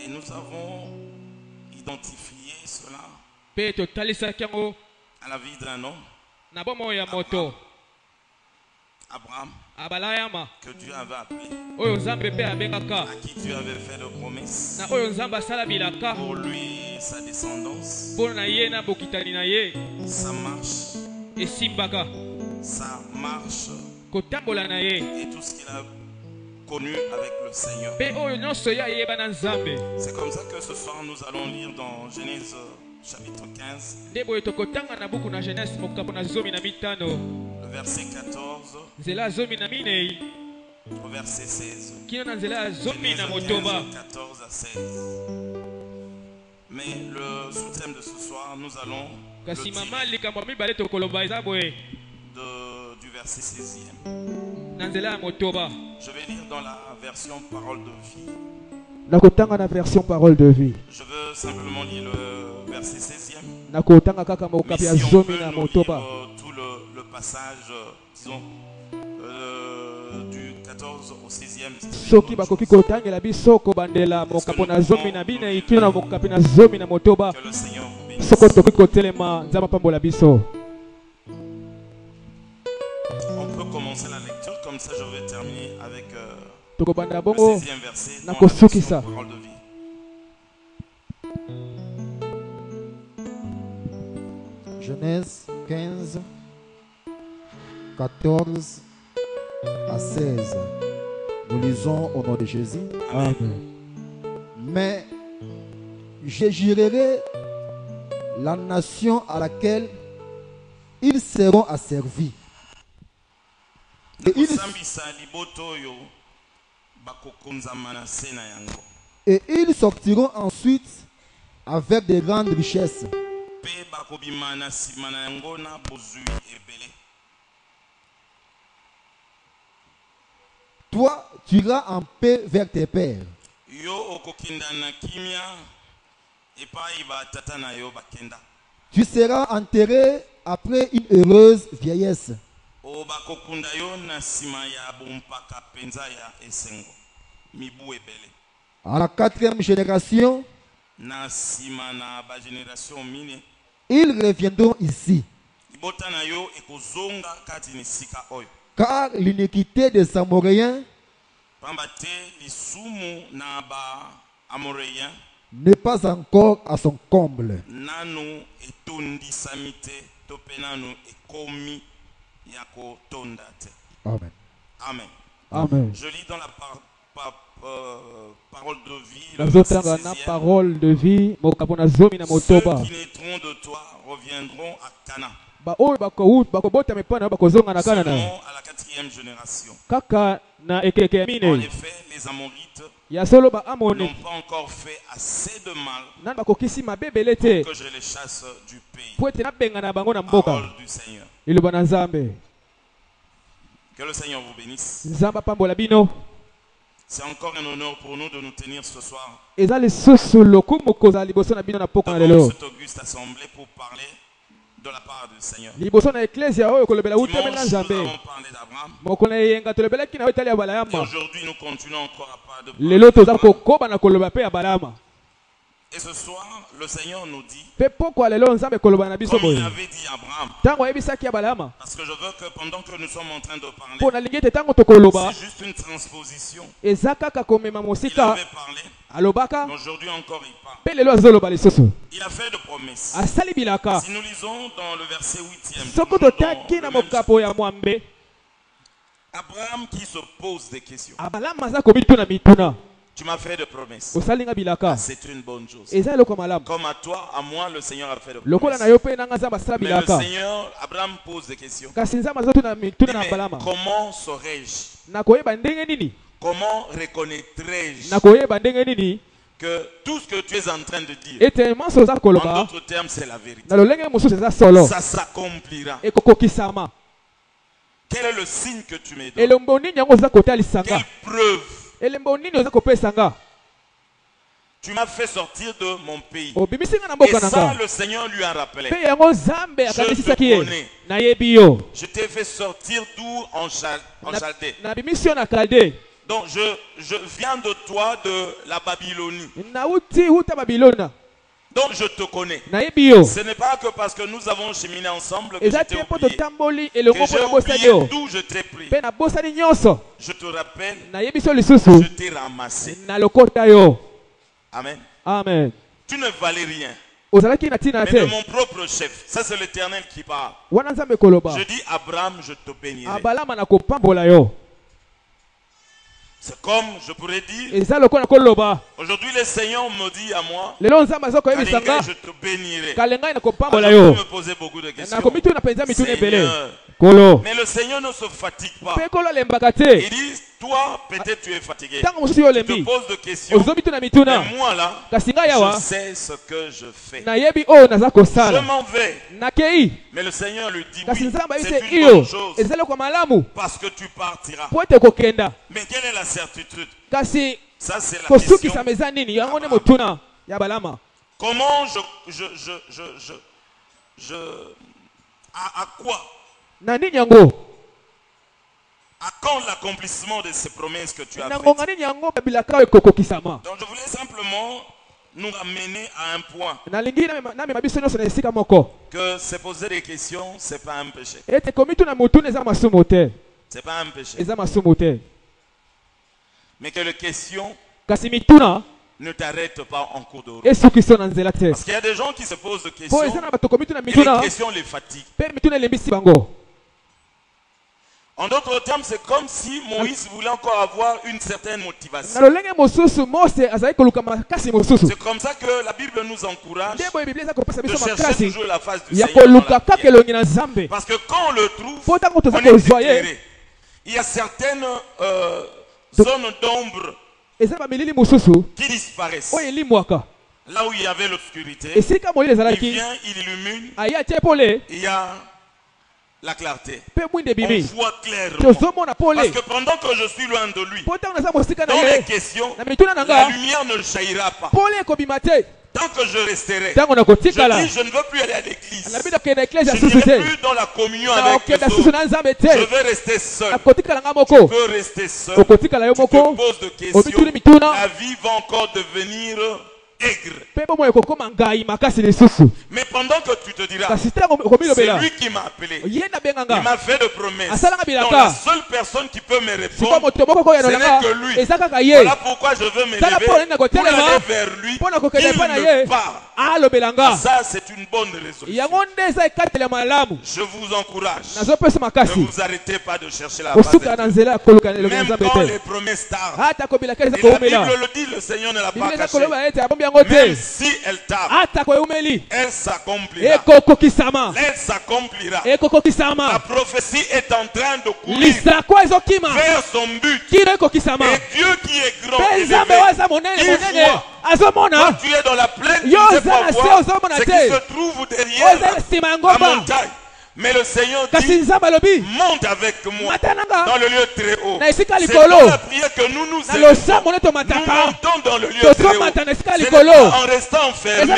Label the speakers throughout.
Speaker 1: Et nous avons identifié cela à la vie d'un homme, Abraham, que Dieu avait appelé, à qui Dieu avait fait de promesses pour lui et sa descendance. Ça marche, et tout ce qu'il a connu avec le Seigneur. C'est comme ça que ce soir nous allons lire dans Genèse chapitre 15, le verset 14 au verset 16. Genèse 15, 14 à 16. Mais le sous-thème de ce soir, nous allons le tirer du verset 16e. Je vais lire dans la version parole de vie.
Speaker 2: La version parole de vie.
Speaker 1: Je veux simplement lire le verset 16e.
Speaker 2: Mais si on peut nous lire
Speaker 1: tout le passage, disons, du 14 au 16e. Que le Seigneur vous bénisse. On peut commencer la lecture, comme ça je vais terminer avec le 16e verset dans la version parole de vie.
Speaker 3: Genèse 15, 14 à 16. Nous lisons au nom de Jésus.
Speaker 2: Amen.
Speaker 3: Mais je jurerai la nation à laquelle ils seront asservis. Et ils sortiront ensuite avec de grandes richesses. Toi, tu iras en paix vers tes pères. Tu seras enterré après une heureuse vieillesse. À la 4e génération, ils reviendront ici. Car l'iniquité des Amoréens n'est pas encore à son comble. Amen.
Speaker 1: Amen.
Speaker 2: Amen.
Speaker 1: Je lis dans la parole de vie.
Speaker 2: Parole de vie.
Speaker 1: Ceux qui naîtront de toi reviendront à Cana. Seulement à la 4e génération. En effet, les Amorites n'ont pas encore fait assez de mal pour que je les chasse du pays. Parole du Seigneur. Que le Seigneur vous bénisse. C'est encore un honneur pour nous de nous tenir ce soir dans cette auguste assemblée pour parler de la part du Seigneur. Dimanche, nous avons parlé d'Abraham. Et aujourd'hui, nous continuons encore à parler d'Abraham. Et ce soir, le Seigneur nous dit, comme il avait dit à Abraham, parce que je veux que pendant que nous sommes en train de parler, c'est juste une transposition. Il avait parlé, mais aujourd'hui encore il parle. Il a fait de promesses. Si nous lisons dans le verset 8e, Abraham qui se pose des questions. Tu m'as fait de promesses. C'est une bonne chose. Comme à toi, à moi, le Seigneur a fait de promesses. Mais le Seigneur, Abraham pose des questions. Mais comment saurais-je? Comment reconnaîtrais-je que tout ce que tu es en train de dire, en d'autres termes, c'est la vérité? Ça s'accomplira. Quel est le signe que tu me donnes? Quelle preuve? Tu m'as fait sortir de mon pays. Et ça, le Seigneur lui a rappelé. Je te connais. Je t'ai fait sortir d'où? En Chaldée.
Speaker 4: Donc je viens de toi, de la Babylonie. Donc je te connais. Ce n'est pas que parce que nous avons cheminé ensemble que je t'ai oublié. Que j'ai oublié d'où je t'ai pris. Je te rappelle, je t'ai ramassé. Amen.
Speaker 1: Amen.
Speaker 4: Tu ne valais rien. Mais de mon propre chef. Ça c'est l'Éternel qui parle. Je dis Abraham, je te bénirai. C'est comme je pourrais dire, aujourd'hui le Seigneur me dit à moi, Kalinga, je te bénirai. Alors, je peux me poser beaucoup de questions. Seigneur. Mais le Seigneur ne se fatigue pas. Il dit, toi peut-être tu es fatigué. Tu te poses des questions. Mais moi là, je sais ce que je fais. Je m'en vais. Mais le Seigneur lui dit, oui, c'est une bonne chose. Parce que tu partiras. Mais quelle est la certitude? Ça c'est la question. Comment à quoi? À quand l'accomplissement de ces promesses que tu as faites? Donc je voulais simplement nous ramener à un point. Que se poser des questions, ce n'est pas un péché. Ce n'est pas un péché. Mais que les questions ne t'arrêtent pas en cours de route. Parce qu'il y a des gens qui se posent des questions et les questions les fatiguent. En d'autres termes, c'est comme si Moïse voulait encore avoir une certaine motivation. C'est comme ça que la Bible nous encourage de chercher toujours la face du Seigneur dans la prière. Parce que quand on le trouve, on est éclairé. Il y a certaines zones d'ombre qui disparaissent. Là où il y avait l'obscurité, il vient, il illumine, il y a la clarté. On voit clairement. Parce que pendant que je suis loin de lui, dans les questions, la lumière ne jaillira pas. Tant que je resterai, je dis, je ne veux plus aller à l'église. Je n'irai plus dans la communion avec les autres. Je veux rester seul. Tu peux rester seul. Tu te poses des questions. La vie va encore devenir aigre. Mais pendant que tu te diras, c'est lui qui m'a appelé, il m'a fait de promesses. Donc la seule personne qui peut me répondre, ce n'est que lui. Voilà pourquoi je veux me lever pour aller vers lui. Il me parle. Ça c'est une bonne résolution. Je vous encourage. Ne vous arrêtez pas de chercher la face de Dieu. Même quand les promesses tardent. Et la Bible le dit, le Seigneur ne l'a pas caché. Même si elle tarde, elle s'accomplira. Elle s'accomplira. La prophétie est en train de courir vers son but. Et Dieu qui est grand et élevé, il voit. Quand tu es dans la plaine, tu ne sais pas voir ce qui se trouve derrière la montagne. Mais le Seigneur dit, monte avec moi dans le lieu très haut. C'est dans la prière que nous nous élevons. Nous montons dans le lieu très haut. Ce n'est pas en restant enfermé, en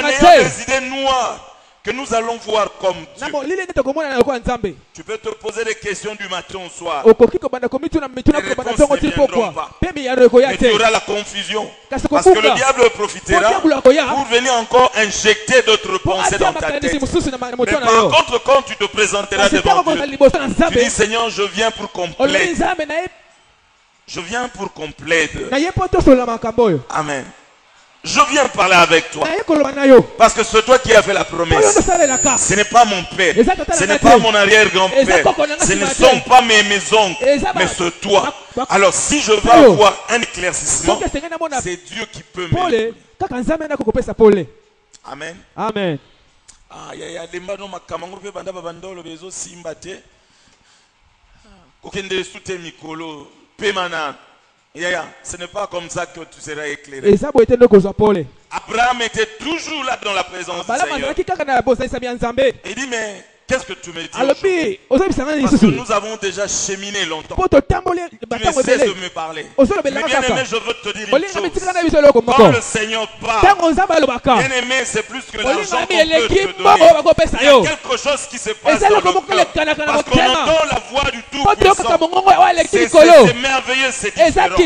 Speaker 4: ayant des idées noires, que nous allons voir comme Dieu. Tu peux te poser des questions du matin au soir. Les réponses ne viendront pas. Mais tu auras la confusion. Parce que le diable profitera pour venir encore injecter d'autres pensées dans ta tête. Mais par contre, quand tu te présenteras devant Dieu, tu dis, Seigneur, je viens pour compléter. Je viens pour compléter. Amen. Je viens parler avec toi. Parce que c'est toi qui as fait la promesse. Ce n'est pas mon père. Ce n'est pas mon arrière-grand-père. Ce ne sont pas mes maisons. Mais c'est toi. Alors si je veux avoir un éclaircissement, c'est Dieu qui peut m'aider. Amen.
Speaker 1: Amen.
Speaker 4: Ce n'est pas comme ça que tu seras éclairé. Abraham était toujours là dans la présence du Seigneur. Il dit, mais qu'est-ce que tu me dis aujourd'hui? Parce que nous avons déjà cheminé longtemps. Tu ne cesses de me parler. Mais bien aimé, je veux te dire une chose. Quand le Seigneur parle, bien aimé, c'est plus que l'argent qu'on peut te donner. Il y a quelque chose qui se passe dans le cœur. Parce qu'on entend la voix du Tout-Puissant. C'est merveilleux, c'est différent.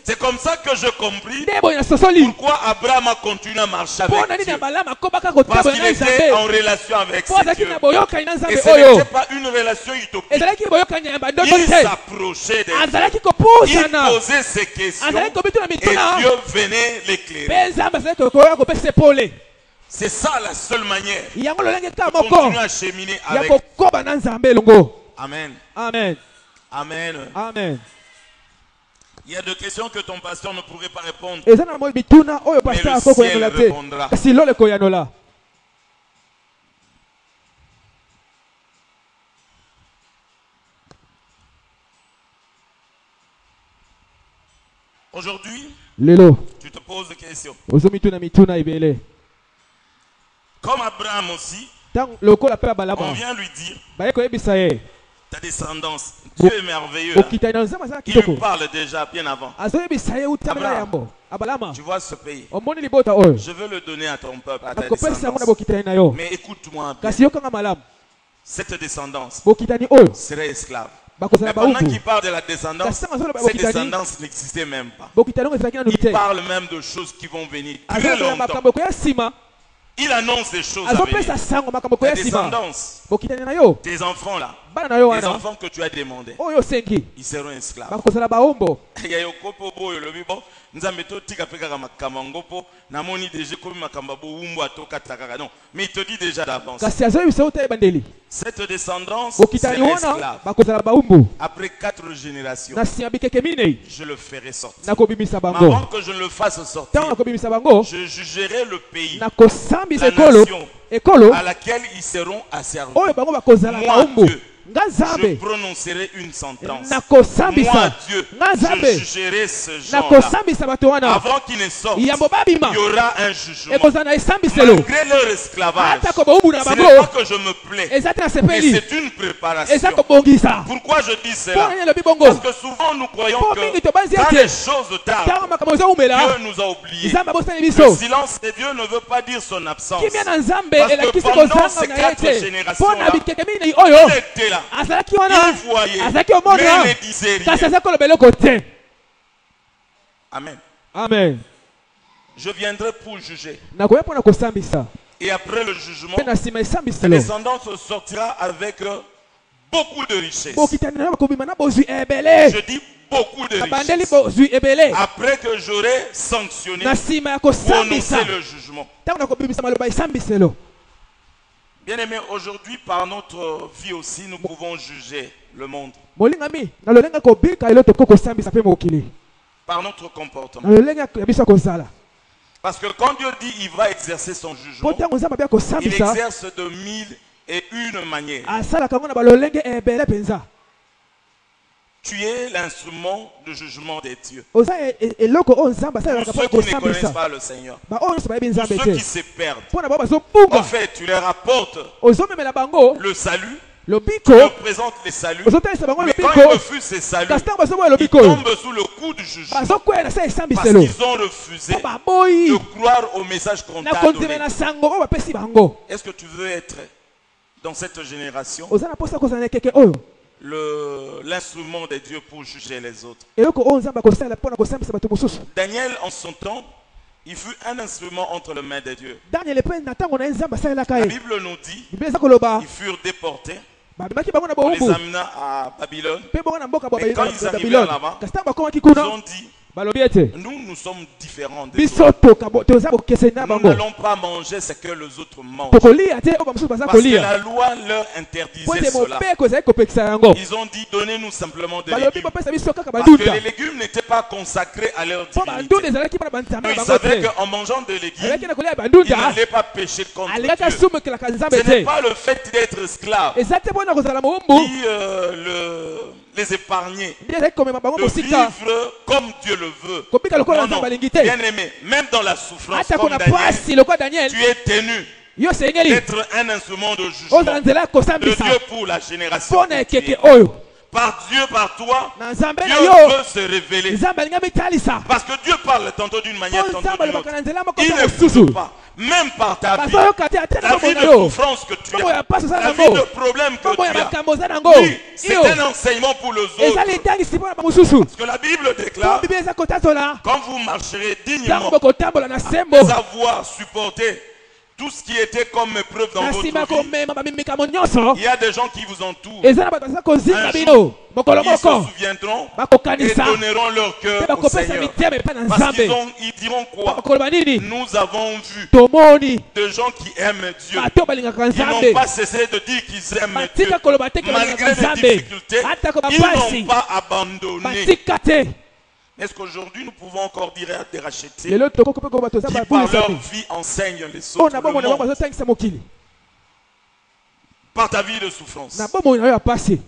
Speaker 4: C'est comme ça que je compris pourquoi Abraham a continué à marcher avec Dieu. Parce qu'il était en relation avec Dieu. Et ce n'était pas une relation utopique. Il s'approchait d'elle. Il posait ses questions et Dieu venait l'éclairer. C'est ça la seule manière de continuer à cheminer avec. Amen.
Speaker 1: Amen.
Speaker 4: Amen.
Speaker 1: Amen.
Speaker 4: Il y a des questions que ton pasteur ne pourrait pas répondre.
Speaker 1: Mais le ciel répondra. Aujourd'hui, tu te poses des questions. Comme Abraham aussi, on vient lui dire, ta descendance, Dieu est merveilleux. Il lui parle déjà bien avant. Abraham, tu vois ce pays, je veux le donner à ton peuple, à ta descendance. Mais écoute-moi bien, cette descendance serait esclave. Mais pendant qu'il parle de la descendance, cette descendance n'existait même pas. Il parle même de choses qui vont venir très longtemps. Il annonce des choses à venir. La descendance, tes enfants là, les enfants que tu as demandés, ils seront esclaves. Mais il te dit déjà d'avance, cette descendance sera esclave. Après 4 générations, je le ferai sortir. Mais avant que je ne le fasse sortir, je jugerai le pays, la nation à laquelle ils seront asservis. Moi, Dieu, je prononcerai une sentence. Moi, Dieu, je jugerai ce genre-là. Avant qu'il ne sorte, il y aura un jugement. Malgré leur esclavage, ce n'est pas que je me plais, mais c'est une préparation. Pourquoi je dis cela? Parce que souvent nous croyons que quand les choses tardent, Dieu nous a oubliés. Le silence de Dieu ne veut pas dire son absence. Parce que pendant ces 4 générations-là, il était là. Il voyait, mais il ne disait rien. Amen. Amen.
Speaker 4: Je viendrai pour juger. Et après le jugement, la descendance sortira avec beaucoup de richesses. Je dis beaucoup de richesses. Après que j'aurai sanctionné, prononcé le jugement. Bien aimé, aujourd'hui, par notre vie aussi, nous pouvons juger le monde. Par notre comportement. Parce que quand Dieu dit qu'il va exercer son jugement, il exerce de 1001 manières. Tu es l'instrument de jugement des dieux. Pour ceux qui ne connaissent pas le Seigneur, pour ceux qui se perdent, en fait, tu leur apportes le salut, tu leur présentes les saluts, mais quand ils refusent ces saluts, ils tombent sous le coup du jugement parce qu'ils ont refusé de croire au message qu'on t'a donné. Est-ce que tu veux être dans cette génération l'instrument de Dieu pour juger les autres? Daniel, en son temps, il fut un instrument entre les mains de Dieu. La Bible nous dit qu'ils furent déportés. On les amena à Babylone. Et quand ils arrivèrent là-bas, ils ont dit, nous sommes différents des autres. Nous n'allons pas manger ce que les autres mangent. Parce que la loi leur interdisait cela. Ils ont dit, donnez-nous simplement des légumes. Parce que les légumes n'étaient pas consacrés à leur divinité. Ils savaient qu'en mangeant des légumes, ils n'allaient pas pécher contre Dieu. Ce n'est pas le fait d'être esclave qui les épargner, de vivre comme Dieu le veut. Non, non. Bien aimé, même dans la souffrance, comme Daniel, tu es tenu d'être un instrument de jugement de Dieu pour la génération. Par Dieu, par toi, Dieu veut se révéler. Parce que Dieu parle tantôt d'une manière, tantôt d'une autre. Il ne bouge pas. même par ta vie, la vie de souffrance que tu as, la vie de problème que tu as. Oui, c'est un enseignement pour les autres. Parce que la Bible déclare, quand vous marcherez dignement, après avoir supporté tout ce qui était comme épreuve dans votre vie, il y a des gens qui vous entourent. Un jour, ils se souviendront et donneront leur cœur au Seigneur. Parce qu'ils diront quoi? Nous avons vu des gens qui aiment Dieu. Ils n'ont pas cessé de dire qu'ils aiment Dieu. Malgré les difficultés, ils n'ont pas abandonné. Est-ce qu'aujourd'hui nous pouvons encore dire à des rachetés qui par leur vie enseignent les autres le monde, par ta vie de souffrance,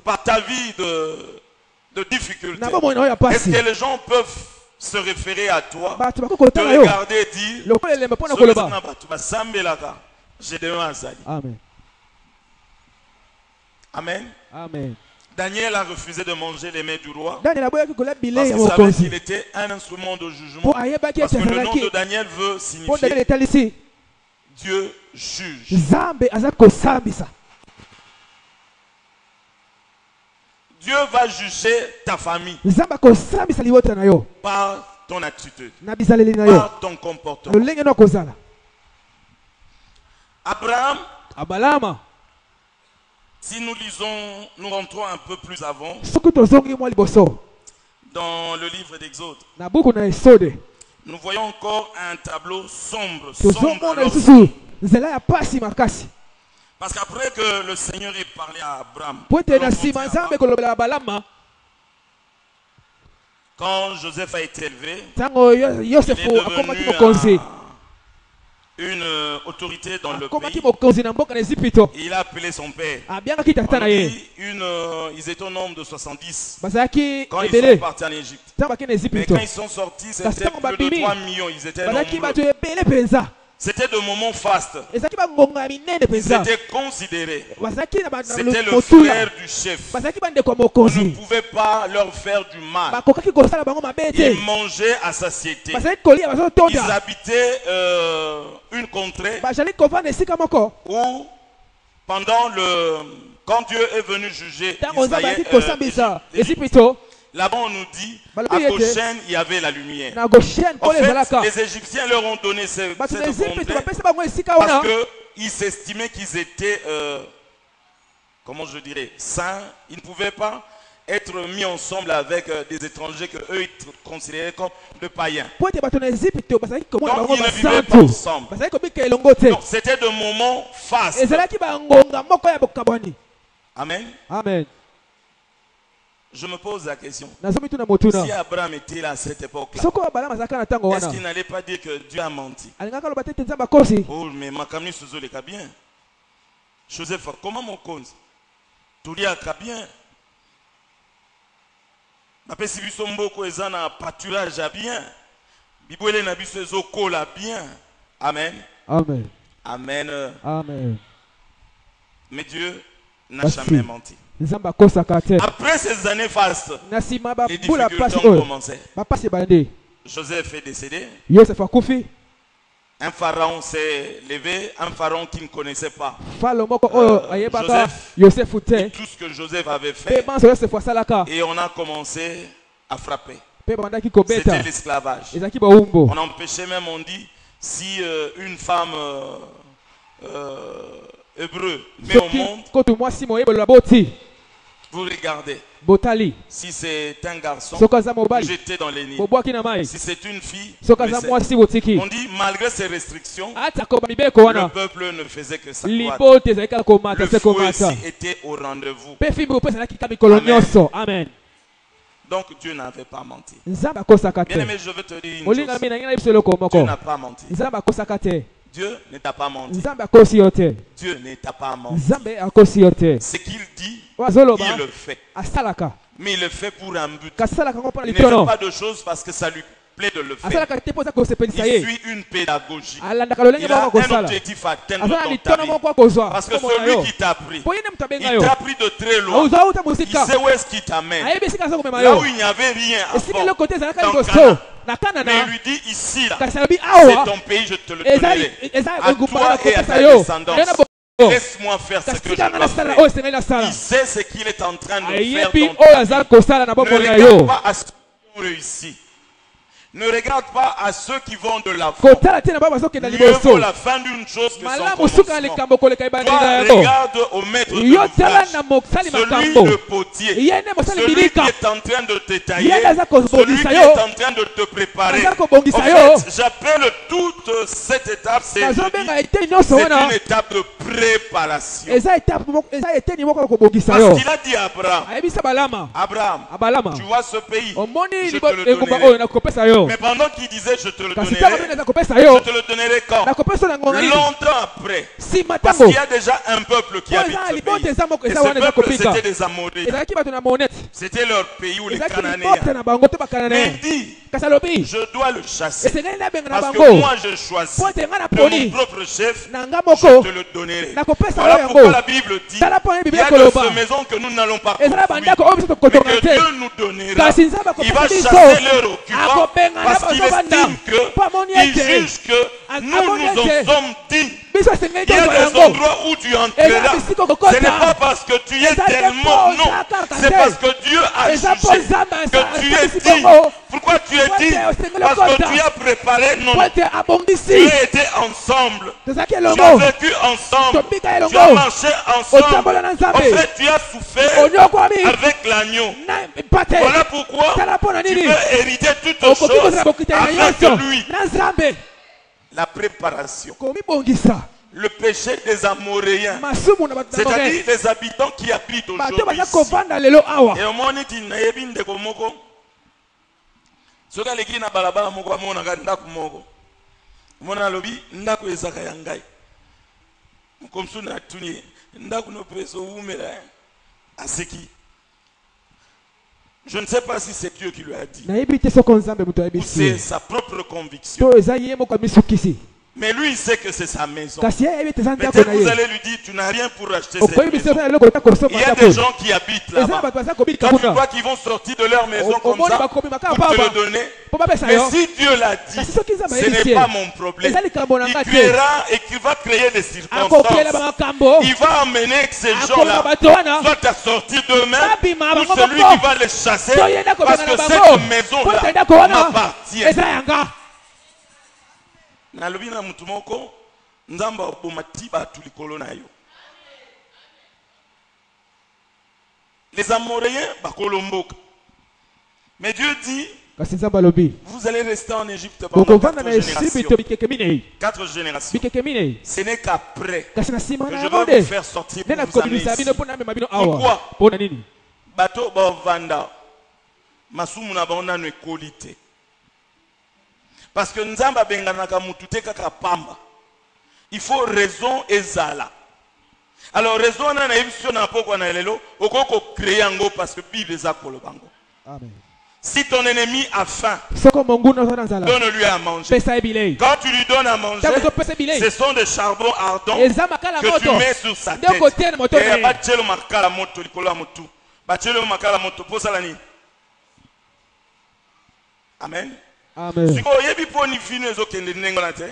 Speaker 4: par ta vie de difficulté? Est-ce que les gens peuvent se référer à toi, te regarder et dire Amen. Amen.
Speaker 2: Amen.
Speaker 4: Daniel a refusé de manger les mets du roi parce qu'il savait qu'il était un instrument de jugement. Parce que le nom de Daniel veut signifier Dieu juge. Dieu va juger ta famille par ton attitude, par ton comportement. Abraham, si nous lisons, nous rentrons un peu plus avant dans le livre d'Exode, nous voyons encore un tableau sombre. Parce qu'après que le Seigneur ait parlé à Abraham, quand Joseph a été élevé, il est devenu une autorité dans le pays. Il a appelé son père. Ils étaient au nombre de 70 quand ils sont partis en Égypte. Mais quand ils sont sortis, c'était plus de 3 millions. Ils étaient nombreux. C'était de moments fastes. Ils étaient considérés. C'était le frère du chef. On ne pouvait pas leur faire du mal. Ils mangeaient à satiété. Ils habitaient une contrée où, quand Dieu est venu juger Israël, là-bas on nous dit, à Goshen il y avait la lumière. En fait, les Égyptiens leur ont donné cette contrée parce qu'ils s'estimaient qu'ils étaient, comment je dirais, saints. Ils ne pouvaient pas être mis ensemble avec des étrangers que eux ils considéraient comme de païens. Donc ils ne vivaient pas ensemble. Donc c'était de moments fastes. Amen.
Speaker 2: Amen.
Speaker 4: Je me pose la question. Si Abraham était là à cette époque-là, est-ce qu'il n'allait pas dire que Dieu a menti? Oh, mais ma camille se zole bien. Joseph, comment mon cause? Tout dit à bien. Après, si vous sommes beaucoup, ils ont un pâturage à bien. Bible n'a pas zoko la bien. Amen.
Speaker 2: Amen.
Speaker 4: Amen.
Speaker 2: Amen.
Speaker 4: Mais Dieu n'a jamais menti. Après ces années fastes, les difficultés ont commencé. Joseph est décédé. Un pharaon s'est levé, un pharaon qui ne connaissait pas Joseph, et tout ce que Joseph avait fait. Et on a commencé à frapper. C'était l'esclavage. On empêchait même, on dit, si une femme hébreu met au monde, vous regardez. Si c'est un garçon, vous jetez dans les nids. Si c'est une fille, on dit malgré ces restrictions, le peuple ne faisait que ça. Le feu aussi était au rendez-vous.
Speaker 1: Amen.
Speaker 4: Donc Dieu n'avait pas menti. Bien aimé, je veux te dire une chose. Dieu n'a pas menti. Dieu ne t'a pas menti. Dieu ne t'a pas menti. Ce qu'il dit, il le fait. Mais il le fait pour un but. Il ne fait pas de choses parce que ça lui plaît de le faire. Il suit une pédagogie. Il a un objectif à atteindre dans ta vie. Parce que celui qui t'a pris, il t'a pris de très loin. Il sait où est-ce qu'il t'amène. Là où il n'y avait rien avant. Mais il lui dit ici, là, c'est ton pays, je te le donnerai. À toi et à ta descendance. Laisse-moi faire ce que je dois faire. Il sait ce qu'il est en train de faire dans ta vie. Ne regarde pas à ceux qui ont réussi. Ne regarde pas à ceux qui vont de l'avant. Mieux vaut la fin d'une chose que son commencement. Toi, regarde au maître de l'ouvrage, celui le potier, celui qui est en train de te tailler, celui qui est en train de te préparer. En fait, j'appelle toute cette étape, c'est une étape de préparation. Parce qu'il a dit à Abraham, Abraham, tu vois ce pays, je te le donnerai. Mais pendant qu'il disait je te le donnerai, je te le donnerai quand? Longtemps après. Parce qu'il y a déjà un peuple qui habite ce pays. Et ce peuple, c'était des Amoréens. C'était leur pays où les Cananéens. Mais il dit, je dois le chasser. Parce que moi je choisis de mon propre chef, je te le donnerai. Voilà pourquoi la Bible dit, il y a de ces maisons que nous n'allons pas construire, mais que Dieu nous donnera. Il va chasser leur occupant. Parce qu'il estime qu'il juge que nous en sommes dignes. Il y a des endroits où tu entreras. Ce n'est pas parce que tu es tellement, non. C'est parce que Dieu a jugé que tu es digne. Pourquoi tu es digne? Parce que tu as préparé, non. Tu as été ensemble. Tu as vécu ensemble. Tu as marché ensemble. En fait, tu as souffert avec l'agneau. Voilà pourquoi tu peux hériter toutes choses avec lui. La préparation. Le péché des Amoréens, c'est-à-dire les habitants qui habitent aujourd'hui ici. Et au moment où tu n'as pas de moko, ce que les gens balabala moko amona ndaku moko, mona lobi ndaku ezaka yangai. Comme ça na tuni ndaku no preso umela aseki. Je ne sais pas si c'est Dieu qui lui a dit ou c'est sa propre conviction. Mais lui, il sait que c'est sa maison. Peut-être vous allez lui dire, tu n'as rien pour acheter cette maison. Il y a des gens qui habitent là-bas. Quand tu vois qu'ils vont sortir de leur maison comme ça, pour te le donner. Mais si Dieu l'a dit, ce n'est pas mon problème. Il tuera et qu'il va créer des circonstances. Il va amener ces gens-là, soit à sortir d'eux-mêmes, ou celui qui va les chasser, parce que cette maison-là m'appartient. Nalobi na mutu moko nzamba obomati batu likolo na yo. Les Amoréens bakolomboka. Mais Dieu dit, vous allez rester en Égypte pendant 4 générations. 4 générations. Ce n'est qu'après que je vais vous faire sortir pour vous amener ici. Pourquoi? Bato bovanda masumu na baona no ekolite. Parce que Nzamba benganaka mutute kaka pamba. Il faut raison et zala. Alors raison na émission na poko na lelo okoko créer ngo parce que Bible za kolobango. Amen. Si ton ennemi a faim, donne-lui à manger. Quand tu lui donnes à manger, ce sont des charbons ardents que tu mets sur sa tête. Et bachelo makala moto likola motu. Bachelo makala moto posalani. Amen.
Speaker 2: Amen.
Speaker 4: Si yebi poni finu ezokende nengo na te.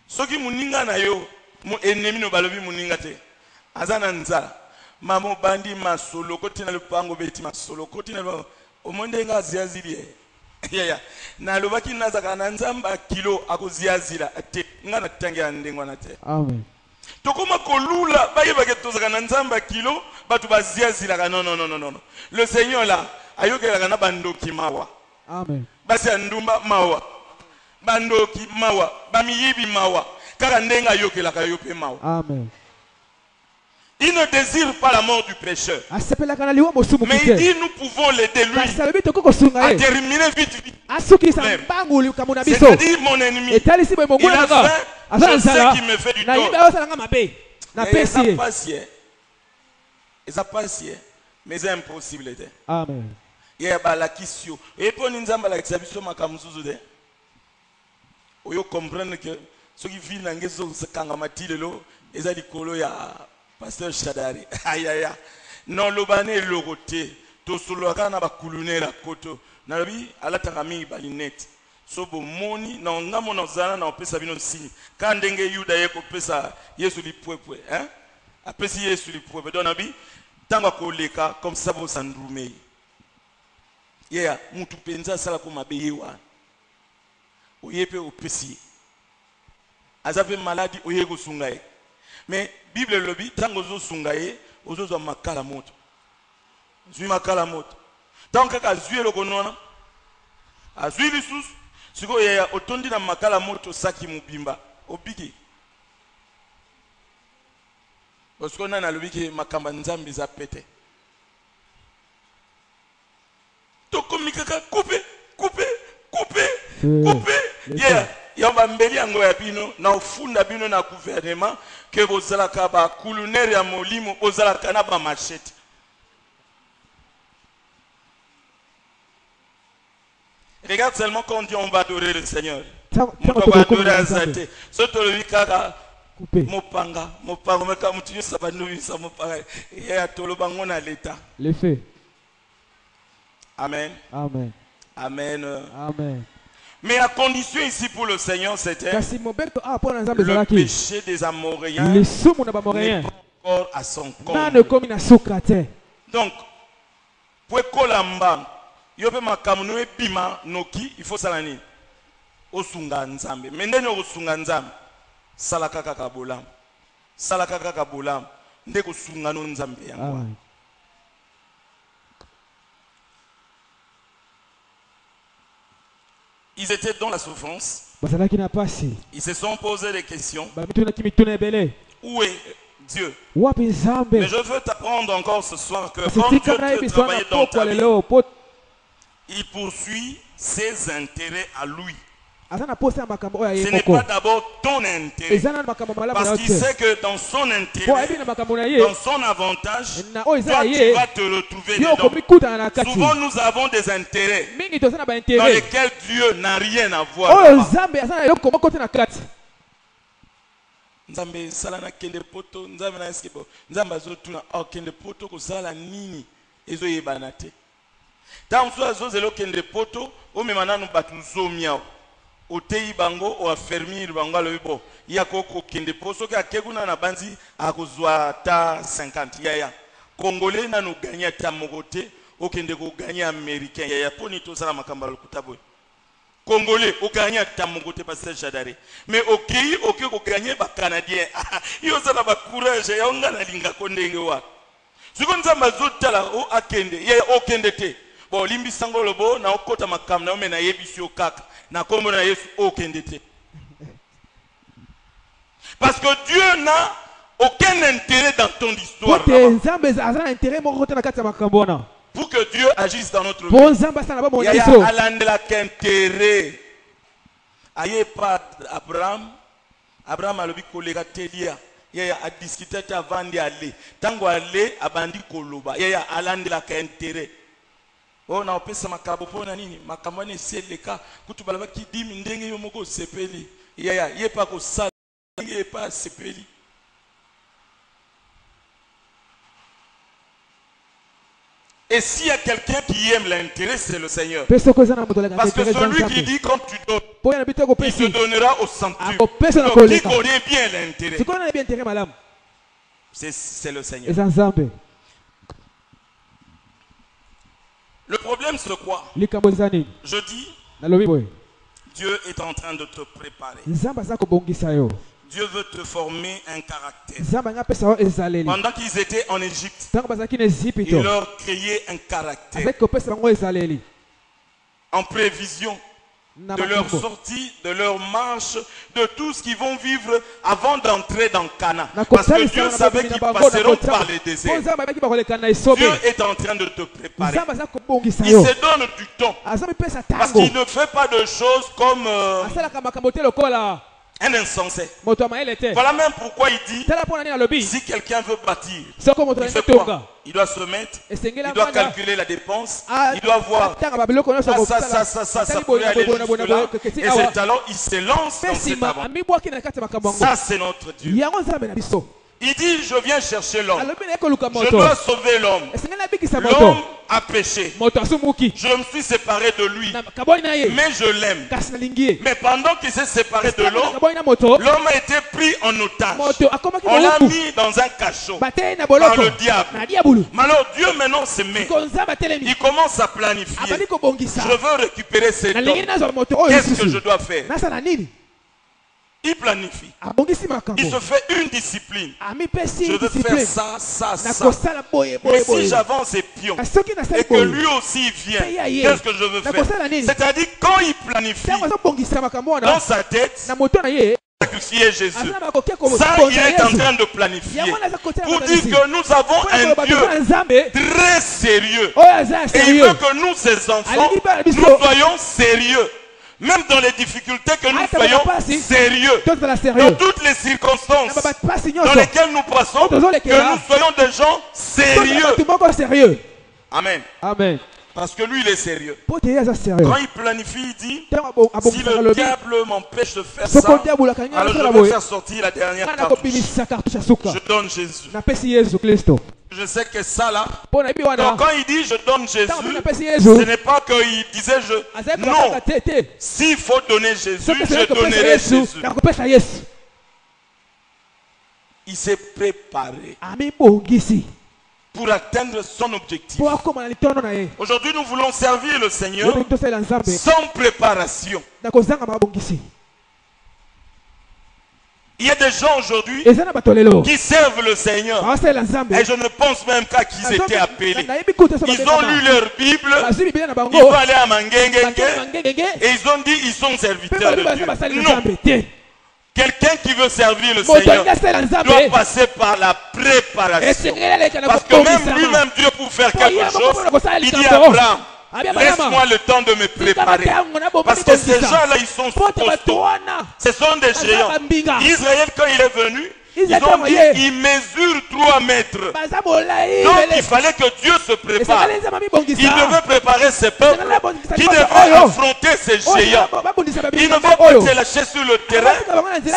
Speaker 4: Soki muninga na yo, mu ennemi no balobi muninga te. Azana nzala. Mamo bandi masolo kotina le pango beti masolo kotina le omonde nga ziazili. Ya. Na lobaki nazaka na nzamba kilo akoziazila te. Nga na tangia ndengo na te.
Speaker 2: Amen.
Speaker 4: Tokoma kolula bayeba ke tozaka na nzamba kilo batu baziazila ka non. Le Seigneur là ayokela na bandoki mawa.
Speaker 2: Amen.
Speaker 4: Basi ndumba mawa. Bandoki mawa, bamiyibi mawa. Kaka ndenga yokela ka yope mawa.
Speaker 2: Amen.
Speaker 4: Il ne désire pas la mort du pécheur. Mais il dit nous pouvons l'aider lui à terminer vite. C'est-à-dire mon ennemi, il a faim, je sais qu'il me fait du tort. Et ça passe, mais c'est impossible.
Speaker 2: Amen.
Speaker 4: ya balakisio et pour nzamba la kisabiso makamuzuzu de oyo comprendre que ce qui vit nangezo sekanga matilelo eza likolo ya pasteur Shadari ayaya non lobane logote to solo kana bakulunela koto na lobi alataka mingi balinete sobo moni na ngamo na zana na opesa bino sini ka ndenge yuda yeko pesa Yesu lipwepwe hein apesi Yesu lipwepwe donc nabi tanga koleka comme ça bo sandrume yeah mutu penza sala ko mabeyewa oyepe opesi azape maladi oyego sungaye mais bible lobi tango zo sungaye ozo makala moto zui makala moto tant que azui lokonona azui lisus siko ya otondi na makala moto saki mubimba obiki parce qu'on a lobiki makamba nzambi za pete to komikaka couper yeah yamba mbeli yango ya bino na ofunda bino na gouvernement ke bozalaka ba kulunere ya molimo bozalaka na ba machete. Regarde seulement quand on dit on va adorer le Seigneur. On va adorer Azate. Soto le vikaka mopanga meka mutu sabanu sa mopanga ya tolo bango na l'état.
Speaker 2: Les faits.
Speaker 4: Amen.
Speaker 2: Amen.
Speaker 4: Amen.
Speaker 2: Amen.
Speaker 4: Mais la condition ici pour le Seigneur c'était
Speaker 2: le
Speaker 4: péché des Amoréens
Speaker 2: n'est
Speaker 4: pas encore à son comble.
Speaker 2: Donc,
Speaker 4: pour kolamba yope makamuno ebima noki il faut salani osunga nzambe mendeni osunga nzambe salaka kaka bolam ndeko sunga no nzambe yango. Ils étaient dans la souffrance. Ils se sont posé des questions. Où est Dieu? Mais je veux t'apprendre encore ce soir que quand Dieu te travaille dans ta vie, il poursuit ses intérêts à lui. Ce n'est pas d'abord ton intérêt. Parce qu'il sait que dans son intérêt, dans son avantage, toi tu vas te retrouver dedans. Souvent nous avons des intérêts dans lesquels Dieu n'a rien à voir. Nzambe sala na kende poto nzambe na eskibo nzambe azotuna kende poto ko sala nini ezo yebana te. Tant so azozelo kende poto o memana batu zomia otei bango o affermir bango lo bibo ya koko kende poso ka keguna na banzi akozwa ta 50 ya congolais na no gagner ta mogote o kende ko gagner américain ya poni to sala makamba lo kutabo congolais o gagner ta mogote pasteur Shadari mais okei ko gagner ba canadien yo sala ba courage ya ngana linga kondenge wa siko nzamba zotala o akende ya okende te bo limbi sangolo bo na okota makam na omena yebisio kaka na kombo na Yesu okende te. Parce que Dieu n'a aucun intérêt dans ton histoire. Pour que Dieu agisse dans notre vie. Il y a alandela qu'intérêt. Aye pas Abraham a lobi kolega telia. Il y a à discuter avant d'aller. Tango aller abandi koloba. Il y a alandela qu'intérêt. Oh na opesa makabo pona nini makamwane seleka kutubala baki dimi ndenge yo moko sepeli ya yepa ko sala yepa sepeli. Et s'il y a quelqu'un qui aime l'intérêt, c'est le Seigneur. Parce que celui qui dit quand tu donnes, il te donnera au centuple. Donc qui connaît bien l'intérêt, c'est le Seigneur. Le problème c'est quoi? Je dis, Dieu est en train de te préparer. Dieu veut te former un caractère. Pendant qu'ils étaient en Égypte, il leur créait un caractère. En prévision de leur sortie, de leur marche, de tout ce qu'ils vont vivre avant d'entrer dans Cana. Parce que Dieu savait qu'ils passeront par les déserts. Dieu est en train de te préparer. Il se donne du temps. Parce qu'il ne fait pas de choses comme Un insensé. Voilà même pourquoi il dit, si quelqu'un veut bâtir, il fait quoi? Il doit se mettre, il doit calculer la dépense, il doit voir ça pourrait aller jusque-là, et c'est alors il se lance dans cette aventure. Ça c'est notre Dieu. Il dit, je viens chercher l'homme. Je dois sauver l'homme. L'homme a péché. Je me suis séparé de lui. Mais je l'aime. Mais pendant qu'il s'est séparé de l'homme, l'homme a été pris en otage. On l'a mis dans un cachot par le diable. Mais alors Dieu maintenant se met. Il commence à planifier. Je veux récupérer cet homme. Qu'est-ce que je dois faire? Il planifie. Il se fait une discipline. Je veux faire ça. Mais si j'avance et pion, et que lui aussi vient, qu'est-ce que je veux faire? C'est-à-dire quand il planifie, dans sa tête, sacrifier Jésus. Ça, il est en train de planifier. Pour dire que nous avons un Dieu très sérieux. Et il veut que nous, ses enfants, nous soyons sérieux. Même dans les difficultés que nous soyons sérieux. Dans toutes les circonstances dans lesquelles nous passons, que nous soyons des gens sérieux. Amen.
Speaker 2: Amen.
Speaker 4: Parce que lui, il est sérieux. Quand il planifie, il dit, si le diable m'empêche de faire ça, alors je vais faire sortir la dernière cartouche. Je donne Jésus. Je sais que ça là, donc quand il dit je donne Jésus, ce n'est pas qu'il disait non, s'il faut donner Jésus, je donnerai Jésus. Il s'est préparé pour atteindre son objectif. Aujourd'hui, nous voulons servir le Seigneur sans préparation. Il y a des gens aujourd'hui qui servent le Seigneur. Et je ne pense même pas qu'ils étaient appelés. Ils ont lu leur Bible. Ils vont aller à Mangengenge. Et ils ont dit ils sont serviteurs de Dieu. Non. Quelqu'un qui veut servir le Seigneur doit passer par la préparation. Parce que même lui-même, Dieu, pour faire quelque chose, il dit à Abraham, laisse-moi le temps de me préparer. Parce que ces gens-là, ils sont costauds. Ce sont des géants. Israël, quand il est venu, ils ont dit, il mesure 3 mètres. Donc il fallait que Dieu se prépare. Il devait préparer ses peuples qui devaient affronter ces géants. Il ne va pas te lâcher sur le terrain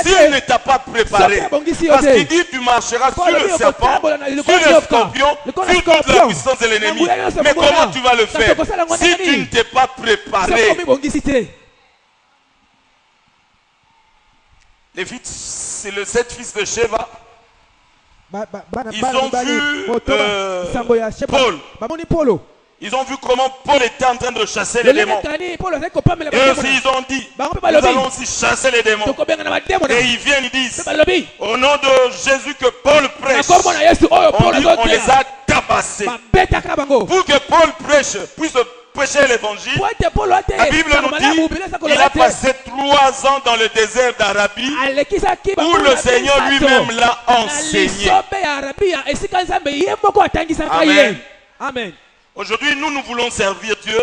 Speaker 4: s'il ne t'a pas préparé. Parce qu'il dit, tu marcheras sur le serpent, sur le scorpion, sur toute la puissance de l'ennemi. Mais comment tu vas le faire si tu ne t'es pas préparé? Les fils, c'est les 7 fils de Sheva. Ils ont vu Paul. Ils ont vu comment Paul était en train de chasser les démons. Et aussi ils ont dit, nous allons aussi chasser les démons. Et ils viennent, ils disent, au nom de Jésus que Paul prêche, on les a tabassés. Pour que Paul puisse prêcher l'évangile, la Bible nous dit qu'il a passé 3 ans dans le désert d'Arabie où le Seigneur lui-même l'a enseigné. Amen.
Speaker 2: Amen.
Speaker 4: Aujourd'hui, nous voulons servir Dieu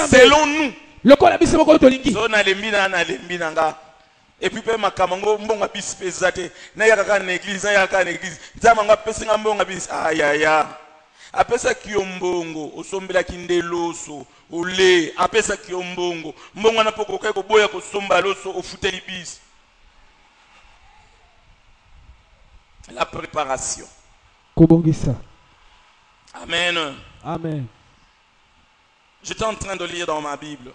Speaker 4: selon nous. Et puis pe makamango mbonga bispezate na yaka na église na église nzamanga pesinga mbonga bis ayaya apesa kiyombongo osombela kindeloso ole apesa kiyombongo mbonga na poko kai ko boya ko somba loso ofuteli bis. La préparation.
Speaker 2: Kobongisa.
Speaker 4: Amen.
Speaker 2: Amen.
Speaker 4: J'étais en train de lire dans ma Bible.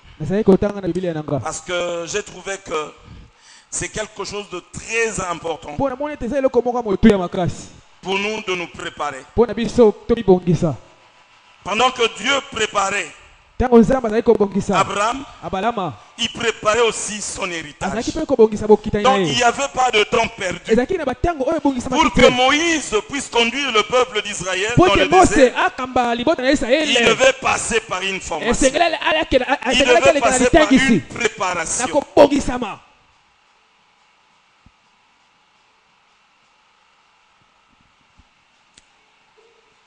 Speaker 4: Parce que j'ai trouvé que c'est quelque chose de très important pour nous de nous préparer. Pendant que Dieu préparait Abraham, il préparait aussi son héritage. Donc il n'y avait pas de temps perdu. Pour que Moïse puisse conduire le peuple d'Israël dans le désert, il devait passer par une formation. Il devait passer par une préparation.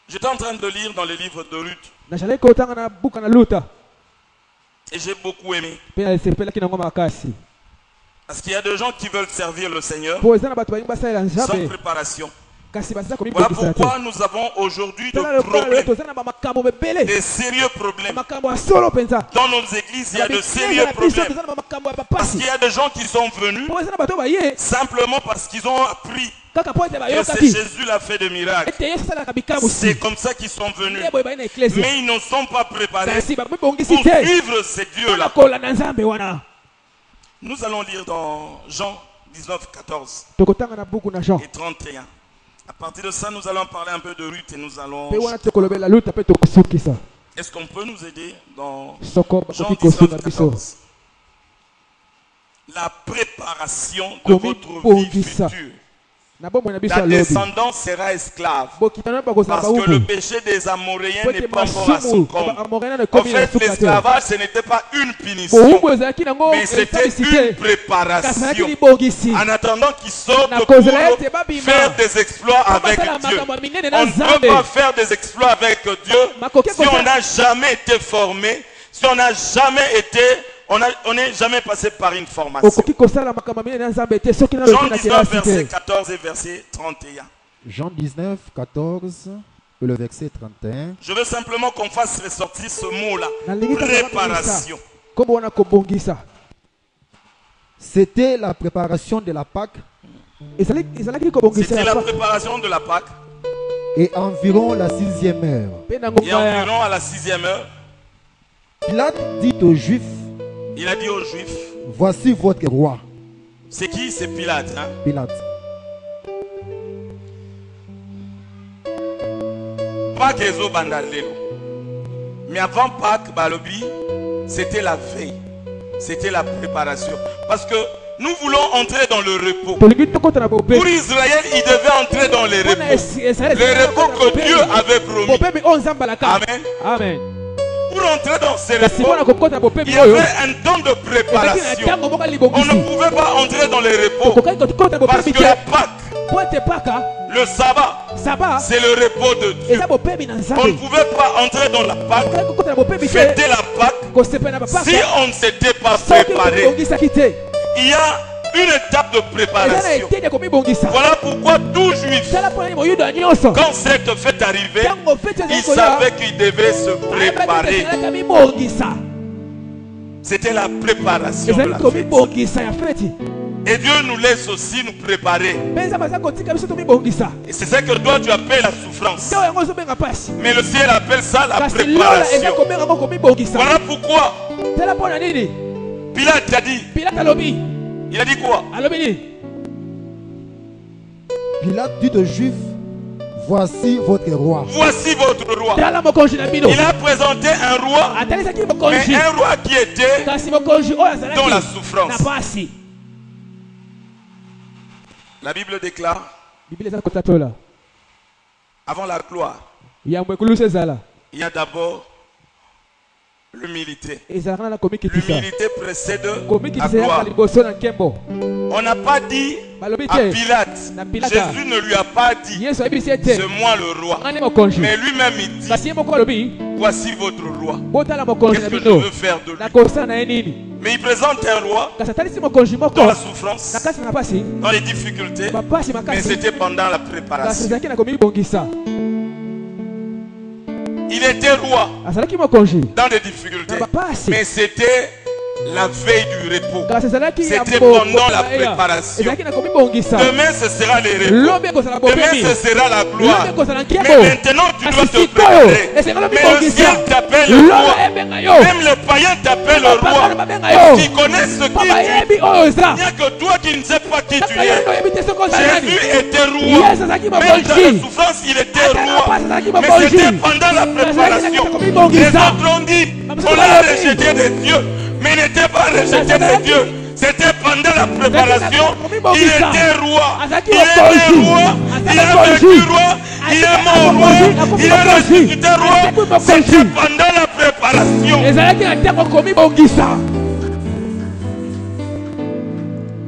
Speaker 4: J'étais en train de lire dans le livre de Ruth. Et j'ai beaucoup aimé. Parce qu'il y a des gens qui veulent servir le Seigneur sans préparation. Voilà pourquoi nous avons aujourd'hui des problèmes, des sérieux problèmes. Dans nos églises, il y a de sérieux problèmes. Parce qu'il y a des gens qui sont venus simplement parce qu'ils ont appris que c'est Jésus l'a fait de miracles. C'est comme ça qu'ils sont venus. Mais ils ne sont pas préparés pour suivre ces dieux-là. Nous allons lire dans Jean 19, 14 et 31. À partir de ça, nous allons parler un peu de Ruth et nous allons... Est-ce qu'on peut nous aider dans Jean 19, 14? La préparation de votre vie future. Ta descendance sera esclave. Parce que le péché des Amoréens n'est pas encore à son comble. En fait, l'esclavage, ce n'était pas une punition, mais c'était une préparation. En attendant qu'ils sortent pour faire des exploits avec Dieu. On ne peut pas faire des exploits avec Dieu si on n'a jamais été formé, si on n'a jamais été... On n'est jamais passé par une formation. Jean 19, verset 14 et verset 31.
Speaker 3: Jean 19, 14 et le verset 31.
Speaker 4: Je veux simplement qu'on fasse ressortir ce mot-là. Préparation.
Speaker 3: C'était la préparation de la Pâque.
Speaker 4: C'était la préparation de la Pâque.
Speaker 3: Et environ la 6e heure.
Speaker 4: Et environ à la 6e heure.
Speaker 3: Pilate dit aux Juifs.
Speaker 4: Il a dit aux Juifs,
Speaker 3: voici votre roi.
Speaker 4: C'est qui? C'est Pilate. Hein?
Speaker 3: Pilate.
Speaker 4: Pâques et Zobandalelo. Mais avant Pâques, Balobi, c'était la veille. C'était la préparation. Parce que nous voulons entrer dans le repos. Pour Israël, il devait entrer dans le repos. Le repos que Dieu avait promis. Amen.
Speaker 1: Amen.
Speaker 4: Pour entrer dans ces repos, il y avait un temps de préparation. On ne pouvait pas entrer dans les repos parce que la Pâque, le sabbat, c'est le repos de Dieu. On ne pouvait pas entrer dans la Pâque, fêter la Pâque, si on ne s'était pas préparé. Il y a une étape de préparation. Voilà pourquoi tout juif, quand cette fête arrivait, il savait qu'il devait se préparer. C'était la préparation de la fête. Et Dieu nous laisse aussi nous préparer. Et c'est ça que toi tu appelles la souffrance. Mais le ciel appelle ça la préparation. Voilà pourquoi Pilate a dit. Il a dit quoi?
Speaker 3: Pilate dit aux Juifs, voici votre roi.
Speaker 4: Voici votre roi. Il a présenté un roi, mais un roi qui était dans la souffrance. La Bible déclare, avant la gloire, il y a d'abord l'humilité. L'humilité précède la gloire. On n'a pas dit à Pilate, Jésus ne lui a pas dit, c'est moi le roi. Mais lui-même il dit, voici votre roi. Qu'est-ce que je veux faire de lui? Mais il présente un roi dans la souffrance, dans les difficultés, mais c'était pendant la préparation. Il était roi dans des difficultés, mais c'était la veille du repos. C'était pendant la préparation. Demain ce sera les repos. Demain ce sera la gloire. Mais maintenant tu dois te préparer. Mais le ciel t'appelle le roi. Même le païen t'appelle le roi. Parce qu'ils connaissent ce qu'il dit. Il n'y a que toi qui ne sais pas qui tu es. Jésus était roi. Même dans la souffrance il était roi. Mais c'était pendant la préparation. Les autres ont dit, on l'a rejeté de Dieu. Mais il n'était pas rejeté de Dieu. C'était pendant la préparation. Il était roi. Il est roi. Il est vécu roi. Il est mort roi. Il est ressuscité roi. C'était pendant la préparation.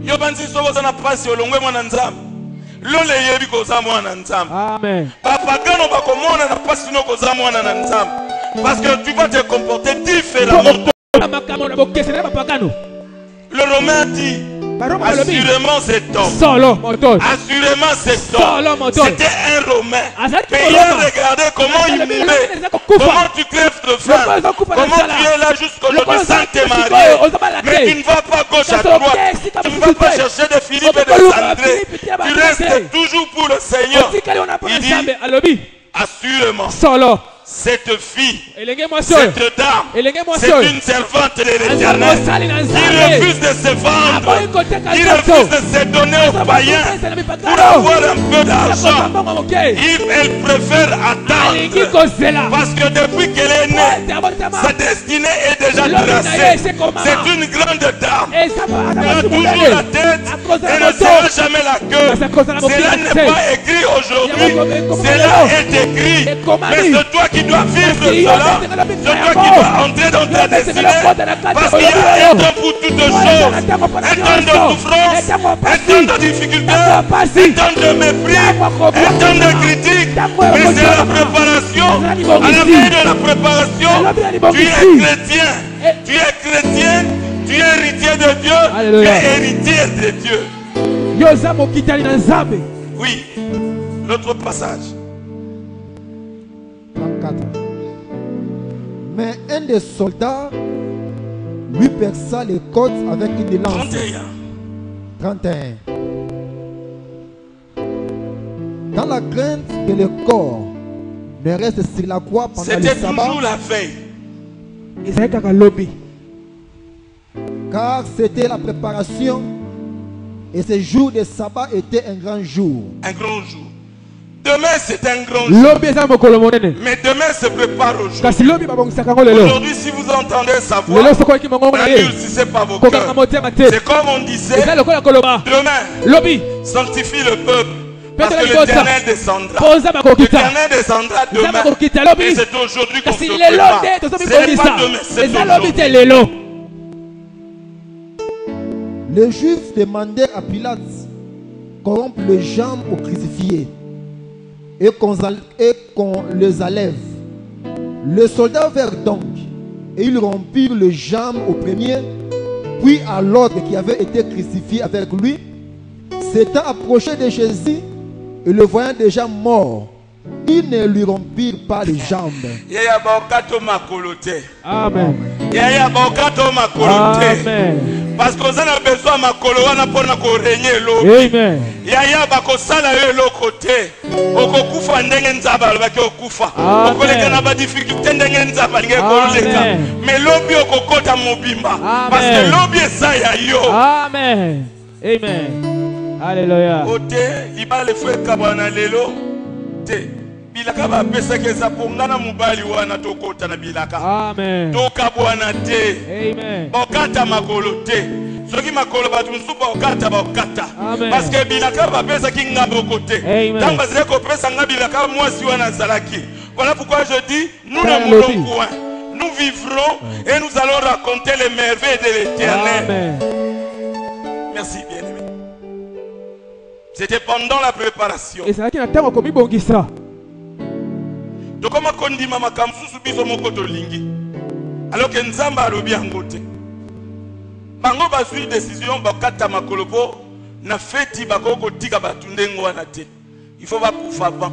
Speaker 4: Yobanzi sobo sana pasi olongwe mwana nzambe. Lole yebi koza mwana nzambe.
Speaker 1: Amen.
Speaker 4: Papagano bakomona na pasi no koza mwana na nzambe. Parce que tu vas te comporter différemment. Le Romain dit, Assurément cet homme. Assurément cet homme. C'était un Romain. Payant, regardez comment il mourrait. Comment tu crèves de faim. Comment tu es là jusqu'aujourd'hui sans te marier. Mais tu ne vas pas gauche à droite. Tu ne vas pas chercher des Philippe et des André. Tu restes toujours pour le Seigneur. Il dit, assurément, cette fille, cette dame, c'est une servante de l'Éternel qui refuse de se vendre, qui refuse de se donner aux païens pour avoir un peu d'argent. Elle préfère attendre parce que depuis qu'elle est née, sa destinée est déjà tracée. C'est une grande dame. Elle a toujours la tête et ne sera jamais la queue. Cela n'est pas écrit aujourd'hui, cela est écrit. Mais c'est toi qui dois vivre cela. C'est toi qui dois entrer dans ta destinée. Parce qu'il y a un temps pour toutes choses. Un temps de souffrance, un temps de difficulté, un temps de mépris, un temps de critique. Mais c'est la préparation. À la fin de la préparation, tu es chrétien. Tu es chrétien, tu es héritier de Dieu. Tu es héritier de Dieu. Oui, l'autre passage.
Speaker 3: 34. Mais un des soldats lui perça les côtes avec une lance. 31. Dans la crainte que le corps ne reste sur la croix pendant le sabbat.
Speaker 4: C'était toujours la veille.
Speaker 3: Car c'était la préparation. Et ce jour de sabbat était un grand jour.
Speaker 4: Un grand jour. Demain c'est un grand jour. Mais demain se prépare aujourd'hui. Aujourd'hui, si vous entendez sa voix, n'endurcissez pas vos cœurs. C'est comme on disait, demain, sanctifie le peuple. Parce que l'Éternel descendra. L'Éternel descendra demain. Et c'est aujourd'hui qu'on se prépare. C'est pas demain, c'est aujourd'hui.
Speaker 3: Les Juifs demandèrent à Pilate qu'on rompe les jambes aux crucifiés et qu'on les enlève. Les soldats vinrent donc et ils rompirent les jambes au premier, puis à l'autre qui avait été crucifié avec lui. S'étant approché de Jésus et le voyant déjà mort, ils ne lui rompirent pas les jambes.
Speaker 2: Amen.
Speaker 3: Amen.
Speaker 4: Parce que vous avez besoin de makoloana pour nous régner l'eau.
Speaker 2: Amen.
Speaker 4: Yaya bakosala yo l'autre côté. Okokufa ndenge nzaba baki okufa. Okoleka na ba difficulté ndenge nzaba nge koleka. Mais lobi okokota mobimba. Parce que lobi esa ya yo.
Speaker 2: Amen. Amen. Alléluia.
Speaker 4: Ote libale fwe kabana lelo. Te bilaka ba pesa keza pongana mubali wana tokota na bilaka.
Speaker 2: Amen.
Speaker 4: Tokabwana te.
Speaker 2: Amen.
Speaker 4: Bokata makolo te. Soki makolo batu nsupa okata bokata. Parce que bilaka ba pesa ki ngabo kote. Tamba zile ko pesa ngabilaka mwasi wana zalaki. Voilà pourquoi je dis nous ne mourrons point. Nous vivrons et nous allons raconter les merveilles de l'Éternel.
Speaker 2: Amen.
Speaker 4: Merci bien-aimé. C'était pendant la préparation.
Speaker 2: Et c'est là qu'il a tant commis bongisa.
Speaker 4: Donc comment kondima makamsusu biso moko to lingi. Alors que nzamba alobi angote. Bango bazui décision bakata makolopo na feti bakoko tika batundengo wana te. Il faut pas kufa avant.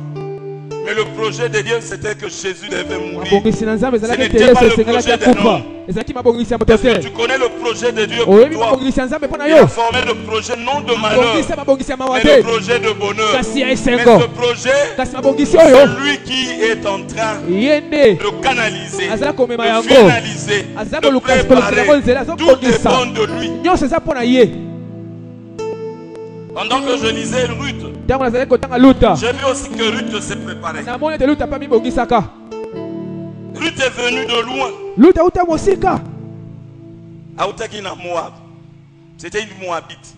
Speaker 4: Mais le projet de Dieu c'était que Jésus devait mourir. Ce n'était pas le projet de l'homme. Parce que tu connais le projet de Dieu pour toi. Il a formé le projet non de malheur, mais le projet de bonheur. Mais ce projet, c'est lui qui est en train de canaliser, de finaliser, de préparer. Tout dépend de lui. Pendant que je lisais Ruth, j'ai vu aussi que Ruth s'est préparée. Ruth est venue de loin. Autaki na Moab. C'était une Moabite.